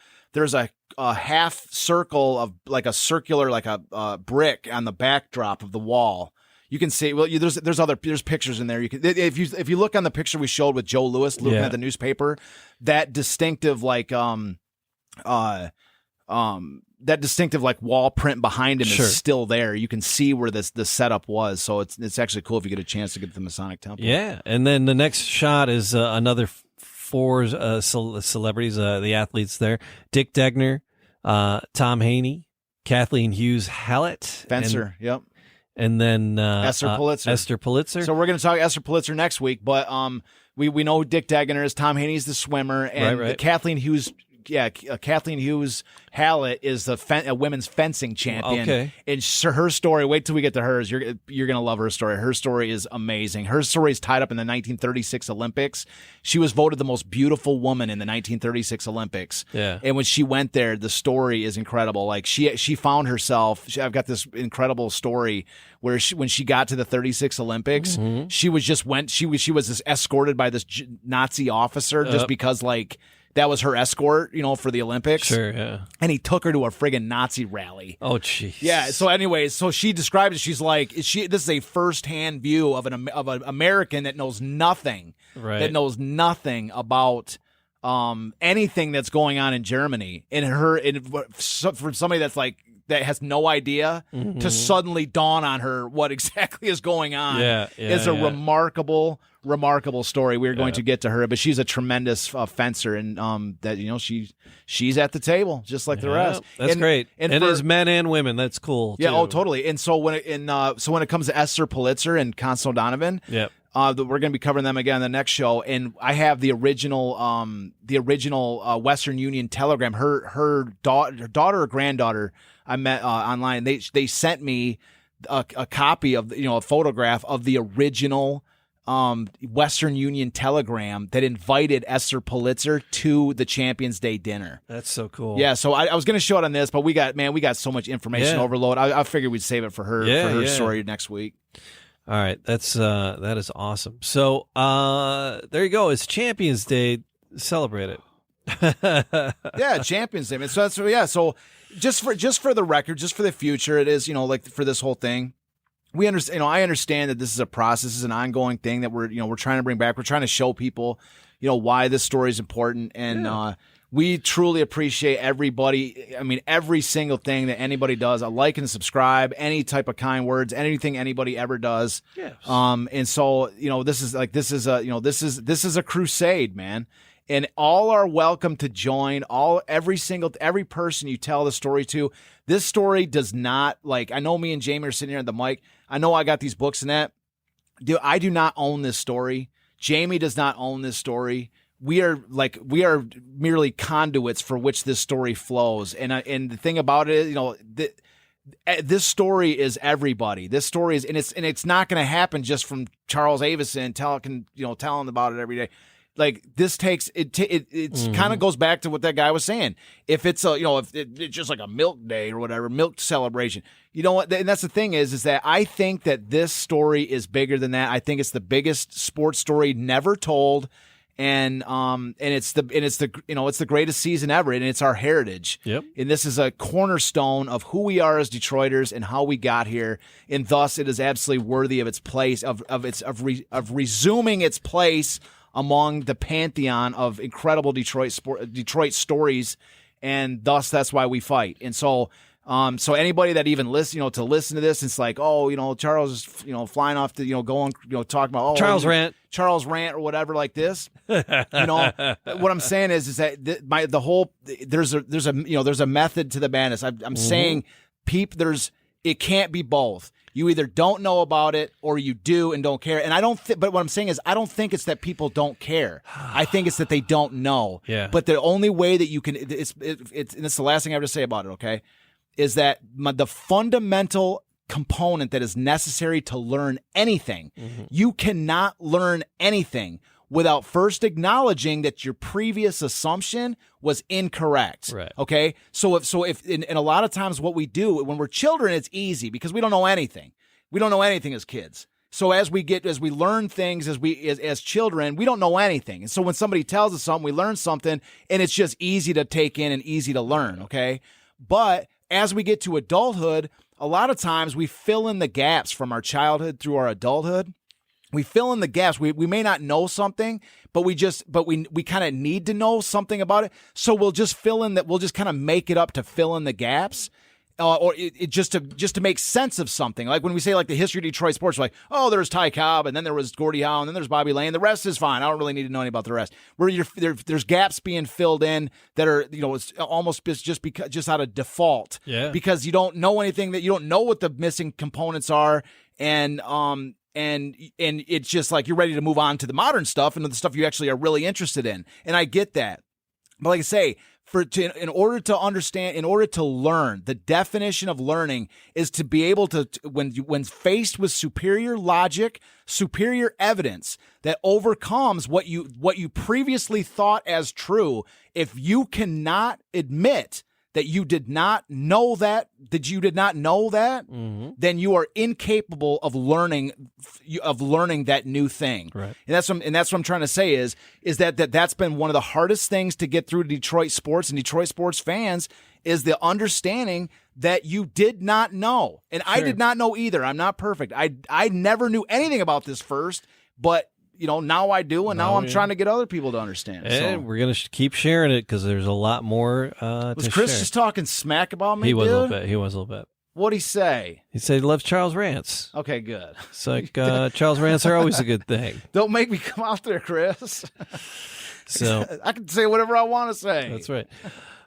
half circle of like a circular like a brick on the backdrop of the wall. You can see there's pictures in there. You can if you look on the picture we showed with Joe Louis looking at the newspaper, that distinctive like wall print behind him is still there. You can see where the setup was. So it's actually cool if you get a chance to get to the Masonic Temple. Yeah, and then the next shot is another four celebrities, the athletes there: Dick Degner, Tom Haney, Kathleen Hughes Hallett, fencer. Yep. And then Esther Pulitzer. So we're going to talk Esther Pulitzer next week, but we know who Dick Degner is. Tom Haney's the swimmer, and Kathleen Hughes. Yeah, Kathleen Hughes Hallett is the women's fencing champion. Okay. And her story, wait till we get to hers. You're going to love her story. Her story is amazing. Her story is tied up in the 1936 Olympics. She was voted the most beautiful woman in the 1936 Olympics. Yeah. And when she went there, the story is incredible. Like she found herself. I've got this incredible story where when she got to the 36 Olympics, she was just escorted by this Nazi officer just because like. That was her escort, for the Olympics. Sure, yeah. And he took her to a friggin' Nazi rally. Oh, jeez. Yeah. So, anyways, she describes it. She's like, this is a firsthand view of an American that knows nothing. Right. That knows nothing about anything that's going on in Germany. For somebody that's like that has no idea to suddenly dawn on her what exactly is going on. Is a remarkable story. We're going to get to her, but she's a tremendous fencer, and that she's at the table just like the rest. That's great. And as men and women, that's cool. Yeah. Too. Oh, totally. And so when it comes to Esther Pulitzer and Constance O'Donovan, we're going to be covering them again in the next show. And I have the original Western Union telegram. Her daughter or granddaughter I met online. They sent me a copy of a photograph of the original Western Union telegram that invited Esther Pulitzer to the Champions Day dinner. That's so cool. Yeah, so I was going to show it on this, but we got so much information overload. I figured we'd save it for her story next week. All right, that is awesome. So there you go. It's Champions Day. Celebrate it. Yeah, Champions Day. So just for the record, just for the future, it is like for this whole thing. We understand. I understand that this is a process, this is an ongoing thing that we're trying to bring back. We're trying to show people, why this story is important, and we truly appreciate everybody. I mean, every single thing that anybody does, a like and subscribe, any type of kind words, anything anybody ever does. Yes. And so this is a crusade, man. And all are welcome to join. Every person you tell the story to. This story does not I know me and Jamie are sitting here at the mic. I know I got these books and that. Dude, I do not own this story. Jamie does not own this story. We are merely conduits for which this story flows. And the thing about it is, this story is everybody. This story is, and it's not going to happen just from Charles Avison telling about it every day. Like this takes it kind of goes back to what that guy was saying. If it's if it's just like a milk day or whatever, milk celebration, what? And that's the thing is that I think that this story is bigger than that. I think it's the biggest sports story never told, and it's the greatest season ever, and it's our heritage. Yep. And this is a cornerstone of who we are as Detroiters and how we got here, and thus it is absolutely worthy of its place of resuming its place among the pantheon of incredible Detroit stories, and thus that's why we fight. And so So anybody that even listen to this, it's like, oh, Charles is, flying off to, going, talking about, Charles rant or whatever like this. What I'm saying is that there's a method to the madness. I'm saying, it can't be both. You either don't know about it or you do and don't care. And but what I'm saying is, I don't think it's that people don't care. I think it's that they don't know. Yeah. But the only way that you can, and it's the last thing I have to say about it, okay, is that the fundamental component that is necessary to learn anything, you cannot learn anything without first acknowledging that your previous assumption was incorrect. Right. Okay. So if a lot of times what we do when we're children, it's easy because we don't know anything. We don't know anything as kids. So as we learn things as children, we don't know anything. And so when somebody tells us something, we learn something, and it's just easy to take in and easy to learn. Okay. But as we get to adulthood, a lot of times we fill in the gaps from our childhood through our adulthood. We fill in the gaps. We may not know something, but we kind of need to know something about it. So we'll just fill in that. We'll just kind of make it up to fill in the gaps, or just to make sense of something. Like when we say like the history of Detroit sports, we're like, oh, there's Ty Cobb, and then there was Gordie Howe, and then there's Bobby Lane. The rest is fine. I don't really need to know anything about the rest. There's gaps being filled in that are it's almost just out of default. Yeah. Because you don't know anything, that you don't know what the missing components are, and it's just like you're ready to move on to the modern stuff and the stuff you actually are really interested in. And I get that. But like I say, in order to understand, in order to learn, the definition of learning is to be able to, when faced with superior logic, superior evidence that overcomes what you previously thought as true, if you cannot admit that you did not know that, then you are incapable of learning that new thing. Right. And that's what I'm trying to say is that's been one of the hardest things to get through to Detroit sports and Detroit sports fans, is the understanding that you did not know. And I did not know either. I'm not perfect. I never knew anything about this first, but now I do, and now I'm trying to get other people to understand. And we're going to keep sharing it because there's a lot more Was Chris share. just talking smack about me, He was dude? a little bit. He was a little bit. What'd he say? He said he loves Charles rants. Okay, good. It's like Charles rants are always a good thing. Don't make me come out there, Chris. So I can say whatever I want to say. That's right.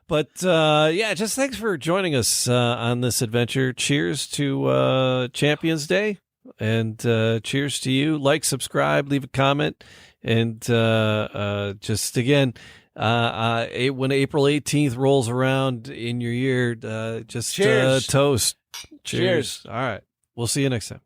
But just thanks for joining us on this adventure. Cheers to Champions Day. And cheers to you. Like, subscribe, leave a comment. And just again, when April 18th rolls around in your year, just cheers. Toast. Cheers. All right. We'll see you next time.